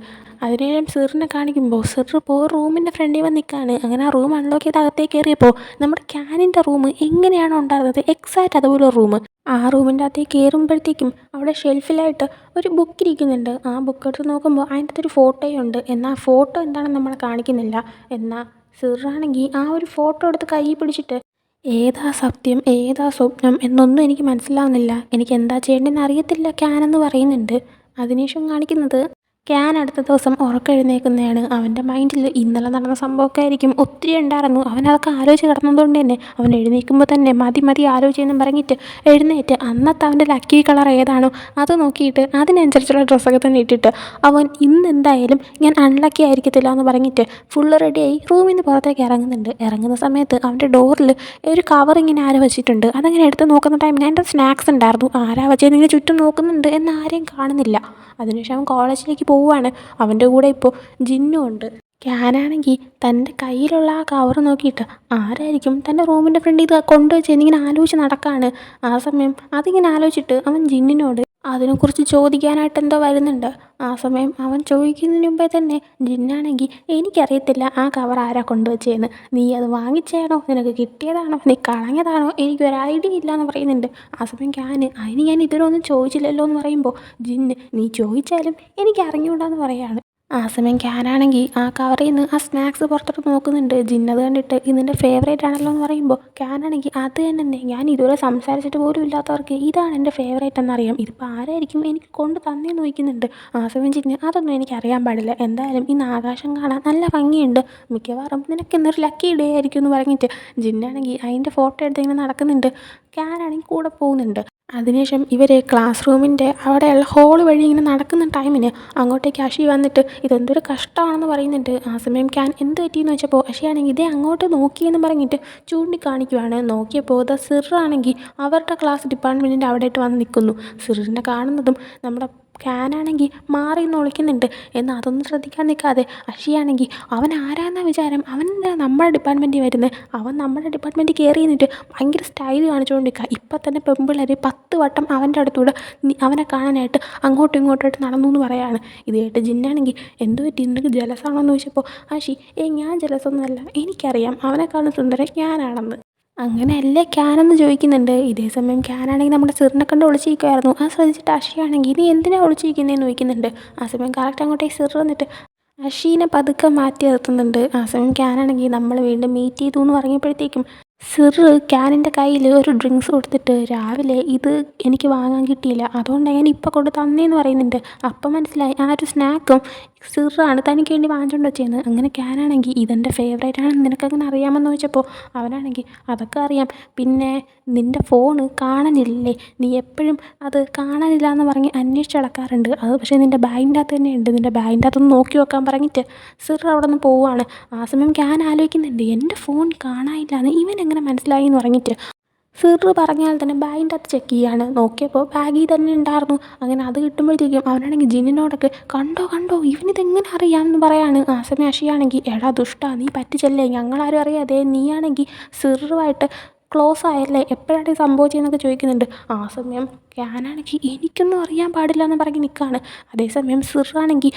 അതിനുശേഷം സിറിനെ കാണിക്കുമ്പോൾ സിർ റൂമിൻ്റെ ഫ്രണ്ടിൽ വന്ന് നിൽക്കുകയാണ്. അങ്ങനെ ആ റൂം അൺലോക്ക് ചെയ്ത് അകത്തേക്ക് കയറിയപ്പോൾ നമ്മുടെ ക്യാനിൻ്റെ റൂം എങ്ങനെയാണോ ഉണ്ടായിരുന്നത് എക്സാക്റ്റ് അതുപോലെ റൂം. ആ റൂമിൻ്റെ അകത്തേക്ക് കയറുമ്പോഴത്തേക്കും അവിടെ ഷെൽഫിലായിട്ട് ഒരു ബുക്ക് ഇരിക്കുന്നുണ്ട്. ആ ബുക്ക് എടുത്ത് നോക്കുമ്പോൾ അതിൻ്റെ അകത്തൊരു ഫോട്ടോയുണ്ട്. എന്നാൽ ആ ഫോട്ടോ എന്താണെന്ന് നമ്മളെ കാണിക്കുന്നില്ല. എന്നാൽ സിറാണെങ്കിൽ ആ ഒരു ഫോട്ടോ എടുത്ത് കൈ പിടിച്ചിട്ട് ഏതാ സത്യം ഏതാ സ്വപ്നം എന്നൊന്നും എനിക്ക് മനസ്സിലാവുന്നില്ല, എനിക്ക് എന്താ ചെയ്യേണ്ടതെന്ന് അറിയത്തില്ല ക്യാനെന്ന് പറയുന്നുണ്ട്. അതിനുശേഷം കാണിക്കുന്നത് ക്യാൻ അടുത്ത ദിവസം ഉറക്കം അവൻ്റെ മൈൻഡിൽ ഇന്നലെ നടന്ന സംഭവമൊക്കെ ആയിരിക്കും ഒത്തിരി ഉണ്ടായിരുന്നു. അവനതൊക്കെ ആലോചിച്ച് കിടന്നതുകൊണ്ട് തന്നെ അവൻ എഴുന്നേൽക്കുമ്പോൾ തന്നെ മതി മതി ആലോചിച്ചെന്നും പറഞ്ഞിട്ട് എഴുന്നേറ്റ് അന്നത്തെ അവൻ്റെ ലക്കി കളർ ഏതാണോ അത് നോക്കിയിട്ട് അതിനനുസരിച്ചുള്ള ഡ്രസ്സൊക്കെ തന്നെ ഇട്ടിട്ട് അവൻ ഇന്ന് എന്തായാലും ഞാൻ അൺലക്കി ആയിരിക്കത്തില്ല എന്ന് പറഞ്ഞിട്ട് ഫുള്ള് റെഡിയായി റൂമിൽ നിന്ന് പുറത്തേക്ക് ഇറങ്ങുന്നുണ്ട്. ഇറങ്ങുന്ന സമയത്ത് അവൻ്റെ ഡോറിൽ ഒരു കവർ ഇങ്ങനെ ആരോ വെച്ചിട്ടുണ്ട്. അതങ്ങനെ എടുത്ത് നോക്കുന്ന ടൈമിൽ അതിൻ്റെ സ്നാക്സ് ഉണ്ടായിരുന്നു. ആരാ വെച്ചത് ഇങ്ങനെ ചുറ്റും നോക്കുന്നുണ്ട് എന്ന് ആരെയും കാണുന്നില്ല. അതിനുശേഷം അവൻ കോളേജിലേക്ക് പോവുകയാണ്. അവൻ്റെ കൂടെ ഇപ്പോൾ ജിന്നും ഉണ്ട്. ക്യാനാണെങ്കിൽ തൻ്റെ കയ്യിലുള്ള ആ കവർ നോക്കിയിട്ട് ആരായിരിക്കും തൻ്റെ റൂമിൻ്റെ ഫ്രണ്ടിൽ ഇത് കൊണ്ടുവച്ച് എന്നിങ്ങനെ ആലോചിച്ച് നടക്കുകയാണ്. ആ സമയം അതിങ്ങനെ ആലോചിച്ചിട്ട് അവൻ ജിന്നിനോട് അതിനെക്കുറിച്ച് ചോദിക്കാനായിട്ട് എന്തോ വരുന്നുണ്ട്. ആ സമയം അവൻ ചോദിക്കുന്നതിന് മുമ്പേ തന്നെ ജിന്നാണെങ്കിൽ എനിക്കറിയത്തില്ല ആ കവർ ആരാ കൊണ്ടുവച്ചതെന്ന്. നീ അത് വാങ്ങിച്ചതാണോ, നിനക്ക് കിട്ടിയതാണോ, നീ കളഞ്ഞതാണോ, എനിക്കൊരു ഐഡിയ ഇല്ല എന്ന് പറയുന്നുണ്ട്. ആ സമയം അതിന് ഞാൻ ഇതുവരെ ഒന്നും ചോദിച്ചില്ലല്ലോ എന്ന് പറയുമ്പോൾ ജിന്ന് നീ ചോദിച്ചാലും എനിക്ക് അറിഞ്ഞുകൂടാന്ന് പറയാണ്. ആ സമയം ക്യാനാണെങ്കിൽ ആ കവറിൽ നിന്ന് ആ സ്നാക്സ് പുറത്തോട്ട് നോക്കുന്നുണ്ട്. ജിന്നത് കണ്ടിട്ട് ഇതിൻ്റെ ഫേവറേറ്റ് ആണല്ലോ എന്ന് പറയുമ്പോൾ ക്യാനാണെങ്കിൽ അത് തന്നെ ഞാൻ ഇതുവരെ സംസാരിച്ചിട്ട് പോലും ഇല്ലാത്തവർക്ക് ഇതാണ് എൻ്റെ ഫേവറേറ്റ് എന്നറിയാം. ഇതിപ്പോൾ ആരായിരിക്കും എനിക്ക് കൊണ്ട് തന്നേന്ന് ചോദിക്കുന്നുണ്ട്. ആ സമയം ജിന്ന് അതൊന്നും എനിക്കറിയാൻ പാടില്ല. എന്തായാലും ഇന്ന് ആകാശം കാണാൻ നല്ല ഭംഗിയുണ്ട്, മിക്കവാറും നിനക്ക് ഇന്നൊരു ലക്കി ഡേ ആയിരിക്കും എന്ന് പറഞ്ഞിട്ട് ജിന്നാണെങ്കിൽ അതിൻ്റെ ഫോട്ടോ എടുത്ത് ഇങ്ങനെ നടക്കുന്നുണ്ട്. ക്യാനാണെങ്കിൽ കൂടെ പോകുന്നുണ്ട്. അതിനുശേഷം ഇവർ ക്ലാസ് റൂമിൻ്റെ അവിടെയുള്ള ഹോൾ വഴി ഇങ്ങനെ നടക്കുന്ന ടൈമിന് അങ്ങോട്ടേക്ക് അഷി വന്നിട്ട് ഇതെന്തൊരു കഷ്ടമാണെന്ന് പറയുന്നുണ്ട്. ആ സമയം ക്യാൻ എന്ത് പറ്റിയെന്ന് വെച്ചപ്പോൾ അഷിയാണെങ്കിൽ ഇതേ അങ്ങോട്ട് നോക്കിയെന്ന് പറഞ്ഞിട്ട് ചൂണ്ടിക്കാണിക്കുവാണ്. നോക്കിയപ്പോൾ സിറാണെങ്കിൽ അവരുടെ ക്ലാസ് ഡിപ്പാർട്ട്മെൻറ്റിൻ്റെ അവിടെയിട്ട് വന്ന് നിൽക്കുന്നു. സിറിനെ കാണുന്നതും നമ്മുടെ ക്യാനാണെങ്കിൽ മാറി നിന്ന് ഒളിക്കുന്നുണ്ട്. എന്നാൽ അതൊന്നും ശ്രദ്ധിക്കാൻ നിൽക്കാതെ അഷിയാണെങ്കിൽ അവൻ ആരാന്ന വിചാരം, അവൻ നമ്മുടെ ഡിപ്പാർട്ട്മെൻറ്റിൽ വരുന്നത്, അവൻ നമ്മുടെ ഡിപ്പാർട്ട്മെൻറ്റിൽ കയറി നിന്നിട്ട് ഭയങ്കര സ്റ്റൈൽ കാണിച്ചുകൊണ്ട് നിൽക്കുക. ഇപ്പം തന്നെ പെമ്പിള്ളേർ 10 വട്ടം അവൻ്റെ അടുത്തൂടെ അവനെ കാണാനായിട്ട് അങ്ങോട്ടും ഇങ്ങോട്ടായിട്ട് നടന്നു എന്ന് പറയാണ്. ഇത് കേട്ട് ജിന്നാണെങ്കിൽ എന്തു പറ്റി, നിനക്ക് ജലസാണോ എന്ന് ചോദിച്ചപ്പോൾ അഷി ഞാൻ ജലസൊന്നുമല്ല, എനിക്കറിയാം അവനെക്കാളും സുന്ദരം ഞാനാണെന്ന്. അങ്ങനെയല്ലേ ക്യാനെന്ന് ചോദിക്കുന്നുണ്ട്. ഇതേ സമയം ക്യാനാണെങ്കിൽ നമ്മുടെ സിറിനെ കണ്ട് ഒളിച്ചിരിക്കുമായിരുന്നു. ആ ശ്രദ്ധിച്ചിട്ട് അഷിയാണെങ്കിൽ നീ എന്തിനാണ് ഒളിച്ചിരിക്കുന്നതെന്ന് ചോദിക്കുന്നുണ്ട്. ആ സമയം കറക്റ്റ് അങ്ങോട്ടേക്ക് സിർ വന്നിട്ട് അഷീനെ പതുക്കെ മാറ്റി നിർത്തുന്നുണ്ട്. ആ സമയം ക്യാനാണെങ്കിൽ നമ്മൾ വീണ്ടും മീറ്റ് ചെയ്തു എന്ന് പറഞ്ഞപ്പോഴത്തേക്കും സിർ ക്യാനിൻ്റെ കയ്യിൽ ഒരു ഡ്രിങ്ക്സ് കൊടുത്തിട്ട് രാവിലെ ഇത് എനിക്ക് വാങ്ങാൻ കിട്ടിയില്ല, അതുകൊണ്ടാണ് ഞാൻ ഇപ്പോൾ കൊണ്ട് തന്നേന്ന് പറയുന്നുണ്ട്. അപ്പം മനസ്സിലായി ആ ഒരു സ്നാക്കും സിറാണ് തനിക്ക് വേണ്ടി വാങ്ങിച്ചുകൊണ്ട് വെച്ചതെന്ന്. അങ്ങനെ ക്യാനാണെങ്കിൽ ഇതെൻ്റെ ഫേവറേറ്റ് ആണെന്ന് നിനക്കങ്ങനെ അറിയാമെന്ന് ചോദിച്ചപ്പോൾ അവനാണെങ്കിൽ അതൊക്കെ അറിയാം, പിന്നെ നിൻ്റെ ഫോണ് കാണാനില്ലേ, നീ എപ്പോഴും അത് കാണാനില്ല എന്ന് പറഞ്ഞ് അന്വേഷിച്ച് നടക്കാറുണ്ട്, അത് പക്ഷേ നിൻ്റെ ബാഗിൻ്റെ അകത്ത് തന്നെ ഉണ്ട്, നിൻ്റെ ബാഗിൻ്റെ അകത്തൊന്ന് നോക്കി വെക്കാൻ പറഞ്ഞിട്ട് സിർ അവിടെ നിന്ന് പോവുകയാണ്. ആ സമയം ക്യാൻ ആലോചിക്കുന്നുണ്ട് എൻ്റെ ഫോൺ കാണാനില്ല എന്ന് ഇവൻ എങ്ങനെ മനസ്സിലായി എന്ന് പറഞ്ഞിട്ട് സിർ പറഞ്ഞാൽ തന്നെ ബാഗിൻ്റെ അകത്ത് ചെക്ക് ചെയ്യാണ്. നോക്കിയപ്പോൾ ബാഗിൽ തന്നെ ഉണ്ടായിരുന്നു. അങ്ങനെ അത് കിട്ടുമ്പോഴത്തേക്കും അവനാണെങ്കിൽ ജിന്നിനോടൊക്കെ കണ്ടോ കണ്ടോ ഇവനിതെങ്ങനെ അറിയാമെന്ന് പറയാണ്. ആ സമയം അഷിയാണെങ്കിൽ എടാ ദുഷ്ടാ നീ പറ്റിച്ചല്ലേ, ഞങ്ങളാരും അറിയാതെ നീയാണെങ്കിൽ സിറുമായിട്ട് ക്ലോസ് ആയല്ലേ, എപ്പോഴാണ് ഈ സംഭവിച്ചതെന്നൊക്കെ ചോദിക്കുന്നുണ്ട്. ആ സമയം ക്യാനാണെങ്കിൽ എനിക്കൊന്നും അറിയാൻ പാടില്ല എന്ന് പറഞ്ഞ് നിൽക്കുകയാണ്. അതേസമയം സിറാണെങ്കിൽ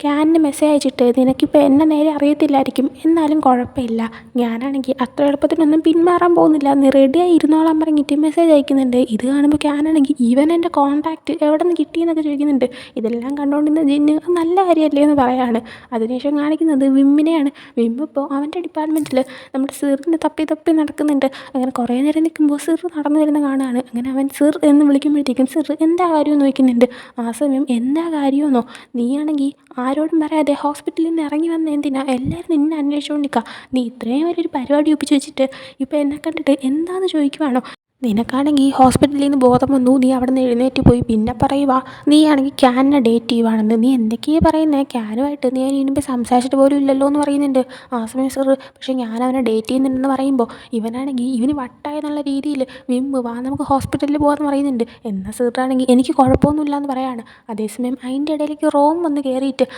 ക്യാനിന് മെസ്സേജ് അയച്ചിട്ട് നിനക്കിപ്പോൾ എന്നെ നേരെ അറിയത്തില്ലായിരിക്കും, എന്നാലും കുഴപ്പമില്ല, ഞാനാണെങ്കിൽ അത്ര എളുപ്പത്തിനൊന്നും പിന്മാറാൻ പോകുന്നില്ല, നീ റെഡിയായി ഇരുന്നോളാൻ പറഞ്ഞിട്ട് മെസ്സേജ് അയക്കുന്നുണ്ട്. ഇത് കാണുമ്പോൾ ക്യാനാണെങ്കിൽ ഈവൻ എൻ്റെ കോൺടാക്റ്റ് എവിടെ നിന്ന് കിട്ടിയെന്നൊക്കെ ചോദിക്കുന്നുണ്ട്. ഇതെല്ലാം കണ്ടുകൊണ്ടിരുന്ന ജിന്ന് നല്ല കാര്യമല്ലേ എന്ന് പറയാണ്. അതിനുശേഷം കാണിക്കുന്നത് വിമ്മിനെയാണ്. വിമ്മിപ്പോൾ അവൻ്റെ ഡിപ്പാർട്ട്മെൻറ്റിൽ നമ്മുടെ സിറിന് തപ്പി തപ്പി നടക്കുന്നുണ്ട്. അങ്ങനെ കുറേ നേരം നിൽക്കുമ്പോൾ സിർ നടന്നു വരുന്ന കാണുകയാണ്. അങ്ങനെ അവൻ സിർ എന്ന് വിളിക്കുമ്പോഴത്തേക്കും സിർ എന്താ കാര്യമെന്ന് ചോദിക്കുന്നുണ്ട്. ആ സമയം എന്താ കാര്യമെന്നോ, നീയാണെങ്കിൽ ആരോടും പറയാതെ ഹോസ്പിറ്റലിൽ നിന്ന് ഇറങ്ങി വന്ന എന്തിനാ, എല്ലാവരും നിന്നെ അന്വേഷിച്ചുകൊണ്ട് നിൽക്കുക, നീ ഇത്രയും വലിയൊരു പരിപാടി ഒപ്പിച്ച് വെച്ചിട്ട് ഇപ്പോൾ എന്നെ കണ്ടിട്ട് എന്താണെന്ന് ചോദിക്കുവാണോ, നിനക്കാണെങ്കിൽ ഹോസ്പിറ്റലിൽ നിന്ന് ബോധം വന്നു, നീ അവിടെ നിന്ന് എഴുന്നേറ്റ് പോയി, പിന്നെ പറയുക നീയാണെങ്കിൽ ക്യാനിനെ ഡേറ്റ് ചെയ്യുവാണെന്ന്, നീ എന്തൊക്കെയാണ് പറയുന്നത്, ക്യാനുമായിട്ട് നീ ഇതിനുമ്പോൾ സംസാരിച്ചിട്ട് പോലും ഇല്ലല്ലോ എന്ന് പറയുന്നുണ്ട്. ആ സമയം സാർ പക്ഷേ ഞാൻ അവനെ ഡേറ്റ് ചെയ്യുന്നുണ്ടെന്ന് പറയുമ്പോൾ ഇവനാണെങ്കിൽ ഇവന് വട്ടായെന്നുള്ള രീതിയിൽ വിമ്മ് വാ നമുക്ക് ഹോസ്പിറ്റലിൽ പോകാമെന്ന് പറയുന്നുണ്ട്. എന്നാൽ സാറാണെങ്കിൽ എനിക്ക് കുഴപ്പമൊന്നുമില്ല എന്ന് പറയാണ്. അതേസമയം അതിൻ്റെ ഇടയിലേക്ക് റോം വന്ന് കയറിയിട്ട്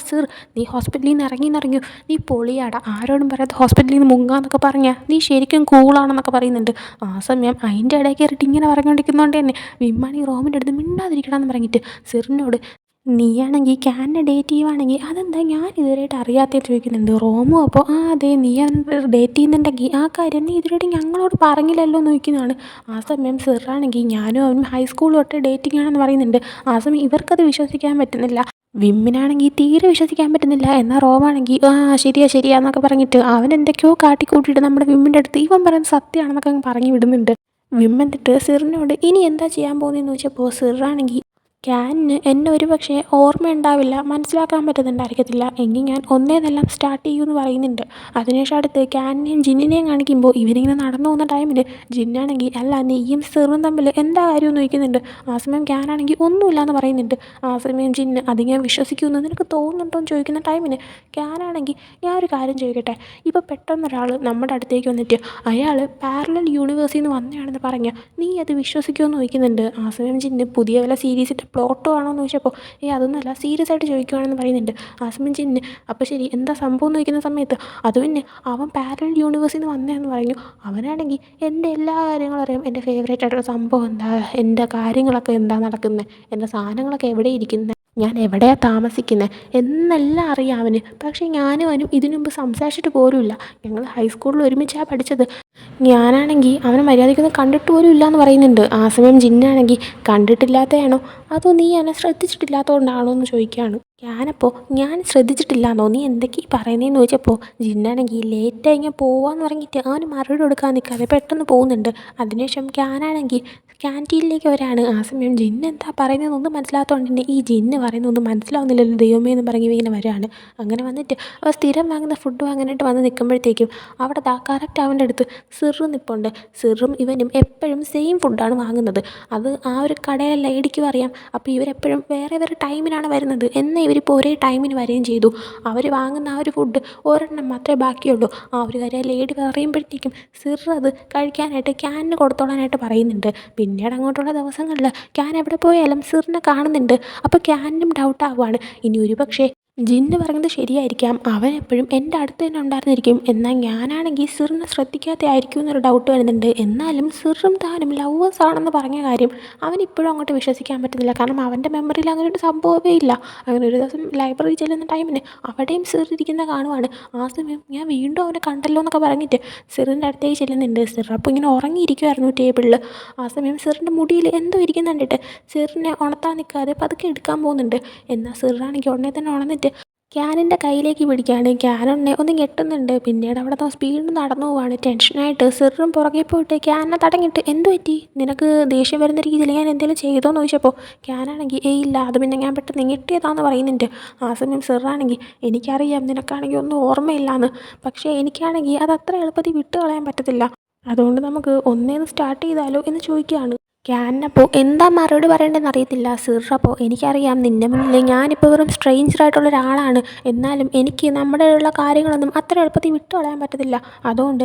സാർ നീ ഹോസ്പിറ്റലിൽ നിന്ന് ഇറങ്ങി നീ പൊളിയാടാ, ആരോടും പറയാതെ ഹോസ്പിറ്റലിൽ നിന്ന് മുങ്ങാന്നൊക്കെ പറഞ്ഞാൽ നീ ശരിക്കും കൂളാണെന്നൊക്കെ പറയുന്നുണ്ട്. ആ സമയം അതിൻ്റെ ഇടയ്ക്ക് കയറിയിട്ട് ഇങ്ങനെ പറഞ്ഞുകൊണ്ടിരിക്കുന്നതുകൊണ്ട് തന്നെ വിമ്മാണെങ്കിൽ റോമിൻ്റെ അടുത്ത് മിണ്ടാതിരിക്കണമെന്ന് പറഞ്ഞിട്ട് സിറിനോട് നീയാണെങ്കിൽ ക്യാനിനെ ഡേറ്റ് ചെയ്യുവാണെങ്കിൽ അതെന്താ ഞാൻ ഇതുവരെയായിട്ട് അറിയാത്തതെന്ന് ചോദിക്കുന്നുണ്ട്. റോമും അപ്പോൾ അതെ നീ ഡേറ്റ് ചെയ്യുന്നുണ്ടെങ്കിൽ ആ കാര്യം നീ ഇതുവരെയായിട്ട് ഞങ്ങളോട് പറഞ്ഞില്ലല്ലോ എന്ന് ചോദിക്കുന്നതാണ്. ആ സമയം സിറാണെങ്കിൽ ഞാനും അവനും ഹൈസ്കൂൾ തൊട്ട് ഡേറ്റിംഗ് ആണെന്ന് പറയുന്നുണ്ട്. ആ സമയം ഇവർക്കത് വിശ്വസിക്കാൻ പറ്റുന്നില്ല. വിമ്മിനാണെങ്കിൽ തീരെ വിശ്വസിക്കാൻ പറ്റുന്നില്ല. എന്നാൽ റോമാണെങ്കിൽ ശരിയാന്നൊക്കെ പറഞ്ഞിട്ട് അവൻ എന്തൊക്കെയോ കാട്ടിക്കൂട്ടിയിട്ട് നമ്മുടെ വിമ്മിൻ്റെ അടുത്ത് ഇവൻ പറയുന്നത് സത്യമാണെന്നൊക്കെ പറഞ്ഞ് വിടുന്നുണ്ട്. വിം എന്നിട്ട് സിറിനോട് ഇനി എന്താ ചെയ്യാൻ പോകുന്നതെന്ന് ചോദിച്ചപ്പോൾ സിറാണെങ്കിൽ ക്യാനിന് എന്നെ ഒരു പക്ഷേ ഓർമ്മയുണ്ടാവില്ല, മനസ്സിലാക്കാൻ പറ്റുന്നുണ്ടായിരിക്കത്തില്ല. എങ്കിൽ ഞാൻ ഒന്നേന്നെല്ലാം സ്റ്റാർട്ട് ചെയ്യുമെന്ന് പറയുന്നുണ്ട്. അതിനുശേഷം അടുത്ത് ക്യാനിനെയും ജിന്നിനെയും കാണിക്കുമ്പോൾ ഇവരിങ്ങനെ നടന്നു പോകുന്ന ടൈമിൽ ജിന്നാണെങ്കിൽ അല്ല നീയും സിറും തമ്മിൽ എന്താ കാര്യമെന്ന് ചോദിക്കുന്നുണ്ട്. ആ സമയം ക്യാനാണെങ്കിൽ ഒന്നുമില്ലയെന്ന് പറയുന്നുണ്ട്. ആ സമയം ജിന്ന് അത് ഞാൻ വിശ്വസിക്കുമെന്ന് നിനക്ക് തോന്നുന്നുണ്ടോ എന്ന് ചോദിക്കുന്ന ടൈമിന് ക്യാനാണെങ്കിൽ ഞാൻ ഒരു കാര്യം ചോദിക്കട്ടെ, ഇപ്പോൾ പെട്ടെന്നൊരാൾ നമ്മുടെ അടുത്തേക്ക് വന്നിട്ട് അയാൾ പാരലൽ യൂണിവേഴ്സിൽ നിന്ന് വന്നതാണെന്ന് പറഞ്ഞാൽ നീ അത് വിശ്വസിക്കുമെന്ന് ചോദിക്കുന്നുണ്ട്. ആ സമയം ജിന്ന് പുതിയ വല്ല സീരീസിൻ്റെ പ്ലോട്ടോ ആണോ എന്ന് ചോദിച്ചപ്പോൾ അതൊന്നുമല്ല സീരിയസ് ആയിട്ട് ചോദിക്കുകയാണെന്ന് പറയുന്നുണ്ട്. ആ സമയം ജിന്ന് അപ്പോൾ ശരി എന്താ സംഭവം എന്ന് ചോദിക്കുന്ന സമയത്ത് അത് പിന്നെ അവൻ പാരലൽ യൂണിവേഴ്സിൽ നിന്ന് വന്നതെന്ന് പറഞ്ഞു. അവനാണെങ്കിൽ എൻ്റെ എല്ലാ കാര്യങ്ങളും അറിയാം, എൻ്റെ ഫേവറേറ്റ് ആയിട്ടുള്ള സംഭവം എന്താ, എൻ്റെ കാര്യങ്ങളൊക്കെ എന്താ നടക്കുന്നത്, എൻ്റെ സാധനങ്ങളൊക്കെ എവിടെ ഇരിക്കുന്നത്, ഞാൻ എവിടെയാണ് താമസിക്കുന്നത് എന്നെല്ലാം അറിയാം അവന്. പക്ഷേ ഞാനും അവനും ഇതിനു മുമ്പ് സംസാരിച്ചിട്ട് പോലുമില്ല. ഞങ്ങൾ ഹൈസ്കൂളിൽ ഒരുമിച്ചാണ് പഠിച്ചത്. ഞാനാണെങ്കിൽ അവനെ മര്യാദയ്ക്കൊന്നും കണ്ടിട്ട് പോലും ഇല്ലയെന്ന് പറയുന്നുണ്ട്. ആ സമയം ജിന്നാണെങ്കിൽ കണ്ടിട്ടില്ലാത്തതാണോ അതോ നീ അവനെ ശ്രദ്ധിച്ചിട്ടില്ലാത്തതുകൊണ്ടാണോ എന്ന് ചോദിക്കുകയാണ്. ഞാനപ്പോൾ ഞാൻ ശ്രദ്ധിച്ചിട്ടില്ലാന്നോ നീ എന്തൊക്കെ ഈ പറയുന്നതെന്ന് ചോദിച്ചപ്പോൾ ജിന്നാണെങ്കിൽ ലേറ്റായി ഇങ്ങനെ പോവാന്ന് പറഞ്ഞിട്ട് അവന് മറുപടി കൊടുക്കാൻ നിൽക്കാതെ പെട്ടെന്ന് പോകുന്നുണ്ട്. അതിനുശേഷം ക്യാനാണെങ്കിൽ ക്യാൻറ്റീനിലേക്ക് വരാണ്. ആ സമയം ജിന്ന് എന്താ പറയുന്നതെന്നൊന്നും മനസ്സിലാത്തതുകൊണ്ട് തന്നെ ഈ ജിന്ന് പറയുന്നതൊന്നും മനസ്സിലാവുന്നില്ലല്ലോ ദൈവമേ എന്ന് പറഞ്ഞ് ഇങ്ങനെ വരികയാണ്. അങ്ങനെ വന്നിട്ട് അവർ സ്ഥിരം വാങ്ങുന്ന ഫുഡ് വാങ്ങാനായിട്ട് വന്ന് നിൽക്കുമ്പോഴത്തേക്കും അവിടെ കറക്റ്റ് അവൻ്റെ അടുത്ത് സിറു നിൽപ്പുണ്ട്. സിറും ഇവനും എപ്പോഴും സെയിം ഫുഡാണ് വാങ്ങുന്നത്. അത് ആ ഒരു കടയിലെ ലേഡിക്കും അറിയാം. അപ്പോൾ ഇവരെപ്പോഴും വേറെ വേറെ ടൈമിനാണ് വരുന്നത്. എന്നാൽ ഇവരിപ്പോൾ ഒരേ ടൈമിന് വരികയും ചെയ്തു. അവർ വാങ്ങുന്ന ആ ഒരു ഫുഡ് ഒരെണ്ണം മാത്രമേ ബാക്കിയുള്ളൂ. ആ ഒരു കാര്യം ലേഡി പറയുമ്പോഴത്തേക്കും സിറു അത് കഴിക്കാനായിട്ട് ക്യാനിന് കൊടുത്തോളാനായിട്ട് പറയുന്നുണ്ട്. പിന്നീട് അങ്ങോട്ടുള്ള ദിവസങ്ങളിൽ ക്യാൻ എവിടെ പോയാലും സിറിനെ കാണുന്നുണ്ട്. അപ്പോൾ ക്യാനിനും ഡൗട്ടാവുകയാണ് ഇനി ഒരു പക്ഷേ ജിന്ന് പറയുന്നത് ശരിയായിരിക്കാം, അവൻ എപ്പോഴും എൻ്റെ അടുത്ത് തന്നെ ഉണ്ടായിരുന്നിരിക്കും, എന്നാൽ ഞാനാണെങ്കിൽ സിറിനെ ശ്രദ്ധിക്കാതെ ആയിരിക്കും എന്നൊരു ഡൗട്ട് വരുന്നുണ്ട്. എന്നാലും സിറും താനും ലവേഴ്സ് ആണെന്ന് പറഞ്ഞ കാര്യം അവനിപ്പോഴും അങ്ങോട്ട് വിശ്വസിക്കാൻ പറ്റുന്നില്ല. കാരണം അവൻ്റെ മെമ്മറിയിൽ അങ്ങനെ ഒരു സംഭവമേ ഇല്ല. അങ്ങനെ ഒരു ദിവസം ലൈബ്രറി ചെല്ലുന്ന ടൈമിന് അവിടെയും സിർ ഇരിക്കുന്ന കാണുവാണ്. ആ സമയം ഞാൻ വീണ്ടും അവനെ കണ്ടല്ലോ എന്നൊക്കെ പറഞ്ഞിട്ട് സിറിൻ്റെ അടുത്തേക്ക് ചെല്ലുന്നുണ്ട്. സിർ അപ്പോൾ ഇങ്ങനെ ഉറങ്ങിയിരിക്കുമായിരുന്നു ടേബിളിൽ. ആ സമയം സിറിൻ്റെ മുടിയിൽ എന്തോ ഇരിക്കുന്ന കണ്ടിട്ട് സിറിനെ ഉണർത്താൻ നിൽക്കാതെ പതുക്കെ എടുക്കാൻ പോകുന്നുണ്ട്. എന്നാൽ സിറാണെങ്കിൽ ഉടനെ തന്നെ ഉണർന്നിട്ട് ക്യാനിൻ്റെ കയ്യിലേക്ക് പിടിക്കുകയാണ്. ക്യാനുണ്ണെ ഒന്ന് ഞെട്ടുന്നുണ്ട്. പിന്നീട് അവിടെ നിന്ന് സ്പീഡിൽ നടന്നു പോവാണ്. ടെൻഷനായിട്ട് സിറും പുറകെ പോയിട്ട് ക്യാനെ തടഞ്ഞിട്ട് എന്ത് പറ്റി, നിനക്ക് ദേഷ്യം വരുന്ന രീതിയിൽ ഞാൻ എന്തെങ്കിലും ചെയ്തോന്ന് ചോദിച്ചപ്പോൾ ക്യാനാണെങ്കിൽ ഇല്ല അത് പിന്നെ ഞാൻ പെട്ടെന്ന് ഞെട്ടിയതാണെന്ന് പറയുന്നുണ്ട്. ആ സമയം സിറാണെങ്കിൽ എനിക്കറിയാം നിനക്കാണെങ്കിൽ ഒന്നും ഓർമ്മയില്ലാന്ന്, പക്ഷേ എനിക്കാണെങ്കിൽ അത് അത്ര എളുപ്പത്തിൽ വിട്ട് കളയാൻ പറ്റത്തില്ല, അതുകൊണ്ട് നമുക്ക് ഒന്നേന്ന് സ്റ്റാർട്ട് ചെയ്താലോ എന്ന് ചോദിക്കുകയാണ്. ക്യാനപ്പോൾ എന്താ മറുപടി പറയേണ്ടതെന്ന് അറിയത്തില്ല. സിറപ്പോൾ എനിക്കറിയാം നിൻ്റെ മുന്നിൽ ഞാനിപ്പോൾ വെറും സ്ട്രേഞ്ചറായിട്ടുള്ള ഒരാളാണ്, എന്നാലും എനിക്ക് നമ്മുടെ ഉള്ള കാര്യങ്ങളൊന്നും അത്ര എളുപ്പത്തിൽ വിട്ടു കളയാൻ പറ്റത്തില്ല, അതുകൊണ്ട്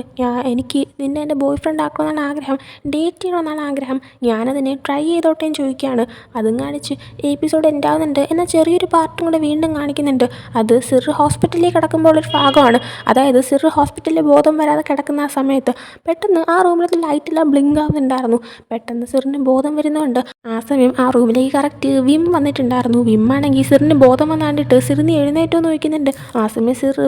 എനിക്ക് നിന്നെ എൻ്റെ ബോയ് ഫ്രണ്ട് ആക്കണമെന്നാണ് ആഗ്രഹം, ഡേറ്റ് ചെയ്യണമെന്നാണ് ആഗ്രഹം, ഞാനതിനെ ട്രൈ ചെയ്തോട്ടേന്ന് ചോദിക്കുകയാണ്. അതും കാണിച്ച് എപ്പിസോഡ് എൻഡാവുന്നുണ്ട്. എന്നാൽ ചെറിയൊരു പാർട്ടും കൂടെ വീണ്ടും കാണിക്കുന്നുണ്ട്. അത് സിർ ഹോസ്പിറ്റലിലേക്ക് കിടക്കുമ്പോൾ ഒരു ഭാഗമാണ്. അതായത് സിർ ഹോസ്പിറ്റലിൽ ബോധം വരാതെ കിടക്കുന്ന ആ സമയത്ത് പെട്ടെന്ന് ആ റൂമിലത്തെ ലൈറ്റെല്ലാം ബ്ലിങ്ക് ആവുന്നുണ്ടായിരുന്നു. പെട്ടെന്ന് സിറിന് ബോധം വരുന്നുണ്ട്. ആ സമയം ആ റൂമിലേക്ക് കറക്റ്റ് വിം വന്നിട്ടുണ്ടായിരുന്നു. വിം ആണെങ്കിൽ സിറിന് ബോധം വന്നാണ്ടിട്ട് സിറിന് എഴുന്നേറ്റോ എന്ന് ചോദിക്കുന്നുണ്ട്. ആ സമയം സിർ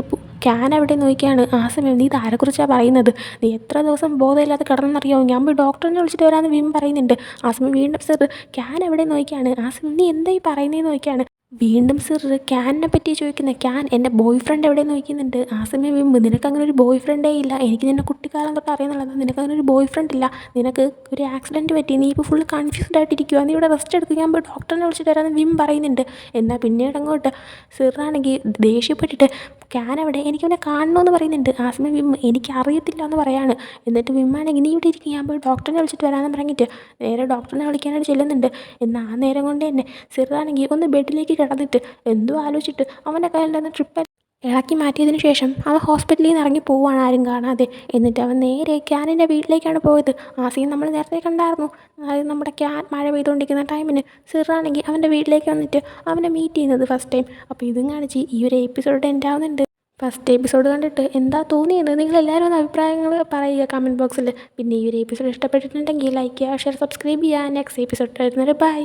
ക്യാൻ എവിടെ നോക്കിയാണ്. ആ സമയം നീ ആരെക്കുറിച്ചാണ് പറയുന്നത്, നീ എത്ര ദിവസം ബോധമില്ലാതെ കിടന്നെന്നറിയാമോ, ഞാൻ പോയി ഡോക്ടറിനെ വിളിച്ചിട്ട് വരാമെന്ന് വിം പറയുന്നുണ്ട്. ആ സമയം വീണ്ടും സിർ ക്യാൻ എവിടെ നോക്കിയാണ്. ആ സമയം നീ എന്തായി പറയുന്നതെന്ന് നോക്കിയാണ്. വീണ്ടും സിർ ക്യാനിനെ പറ്റി ചോദിക്കുന്നത്. ക്യാൻ എൻ്റെ ബോയ് ഫ്രണ്ട് എവിടെയെന്ന് ചോദിക്കുന്നുണ്ട്. ആ സമയം വിമ്പ് നിനക്കങ്ങനെ ഒരു ബോയ് ഫ്രണ്ടേ ഇല്ല, എനിക്ക് നിന്നെ കുട്ടിക്കാലം തൊട്ട് അറിയുന്നുള്ളത്, നിനക്കങ്ങനെ ഒരു ബോയ് ഫ്രണ്ട് ഇല്ല, നിനക്ക് ഒരു ആക്സിഡൻറ്റ് പറ്റി, നീ ഇപ്പോൾ ഫുൾ കൺഫ്യൂസ്ഡ് ആയിട്ടിരിക്കുക, നീ ഇവിടെ റെസ്റ്റ് എടുക്കുക, ഞാൻ പോയി ഡോക്ടറിനെ വിളിച്ചിട്ട് വരാമെന്ന് വിം പറയുന്നുണ്ട്. എന്നാൽ പിന്നീട് അങ്ങോട്ട് സിറാണെങ്കിൽ ദേഷ്യപ്പെട്ടിട്ട് ക്യാൻ എവിടെ, എനിക്കവനെ കാണണമെന്ന് പറയുന്നുണ്ട്. ആ സമയം വിം എനിക്കറിയത്തില്ല എന്ന് പറയാണ്. എന്നിട്ട് വിമ്മാണെങ്കിൽ നീ ഇവിടെ ഇരിക്കുക, ഞാൻ പോയി ഡോക്ടറിനെ വിളിച്ചിട്ട് വരാമെന്ന് പറഞ്ഞിട്ട് നേരെ ഡോക്ടറിനെ വിളിക്കാനായിട്ട് ചെല്ലുന്നുണ്ട്. എന്നാൽ ആ നേരം കൊണ്ട് തന്നെ സിറാണെങ്കിൽ ഒന്ന് ബെഡിലേക്ക് കിടന്നിട്ട് എന്തോ ആലോചിച്ചിട്ട് അവൻ്റെ കയ്യിൽ നിന്ന് ട്രിപ്പ് ഇളക്കി മാറ്റിയതിന് ശേഷം അവൻ ഹോസ്പിറ്റലിൽ നിന്ന് ഇറങ്ങി പോവുകയാണ് ആരും കാണാതെ. എന്നിട്ട് അവൻ നേരെ ക്യാനിൻ്റെ വീട്ടിലേക്കാണ് പോയത്. ആ സീൻ നമ്മൾ നേരത്തെ കണ്ടായിരുന്നു. അതായത് നമ്മുടെ ക്യാൻ മഴ പെയ്തുകൊണ്ടിരിക്കുന്ന ടൈമിന് സിറാണെങ്കിൽ അവൻ്റെ വീട്ടിലേക്ക് വന്നിട്ട് അവനെ മീറ്റ് ചെയ്യുന്നത് ഫസ്റ്റ് ടൈം. അപ്പോൾ ഇതും കാണിച്ച് ഈ ഒരു എപ്പിസോഡ് എൻ്റെ ആവുന്നുണ്ട്. ഫസ്റ്റ് എപ്പിസോഡ് കണ്ടിട്ട് എന്താ തോന്നിയത് നിങ്ങളെല്ലാവരും ഒന്ന് അഭിപ്രായങ്ങൾ പറയുക കമൻറ്റ് ബോക്സിൽ. പിന്നെ ഈ ഒരു എപ്പിസോഡ് ഇഷ്ടപ്പെട്ടിട്ടുണ്ടെങ്കിൽ ലൈക്ക് ചെയ്യുക, ഷെയർ, സബ്സ്ക്രൈബ് ചെയ്യുക. നെക്സ്റ്റ് എപ്പിസോഡ് വരുന്നത് ബൈ.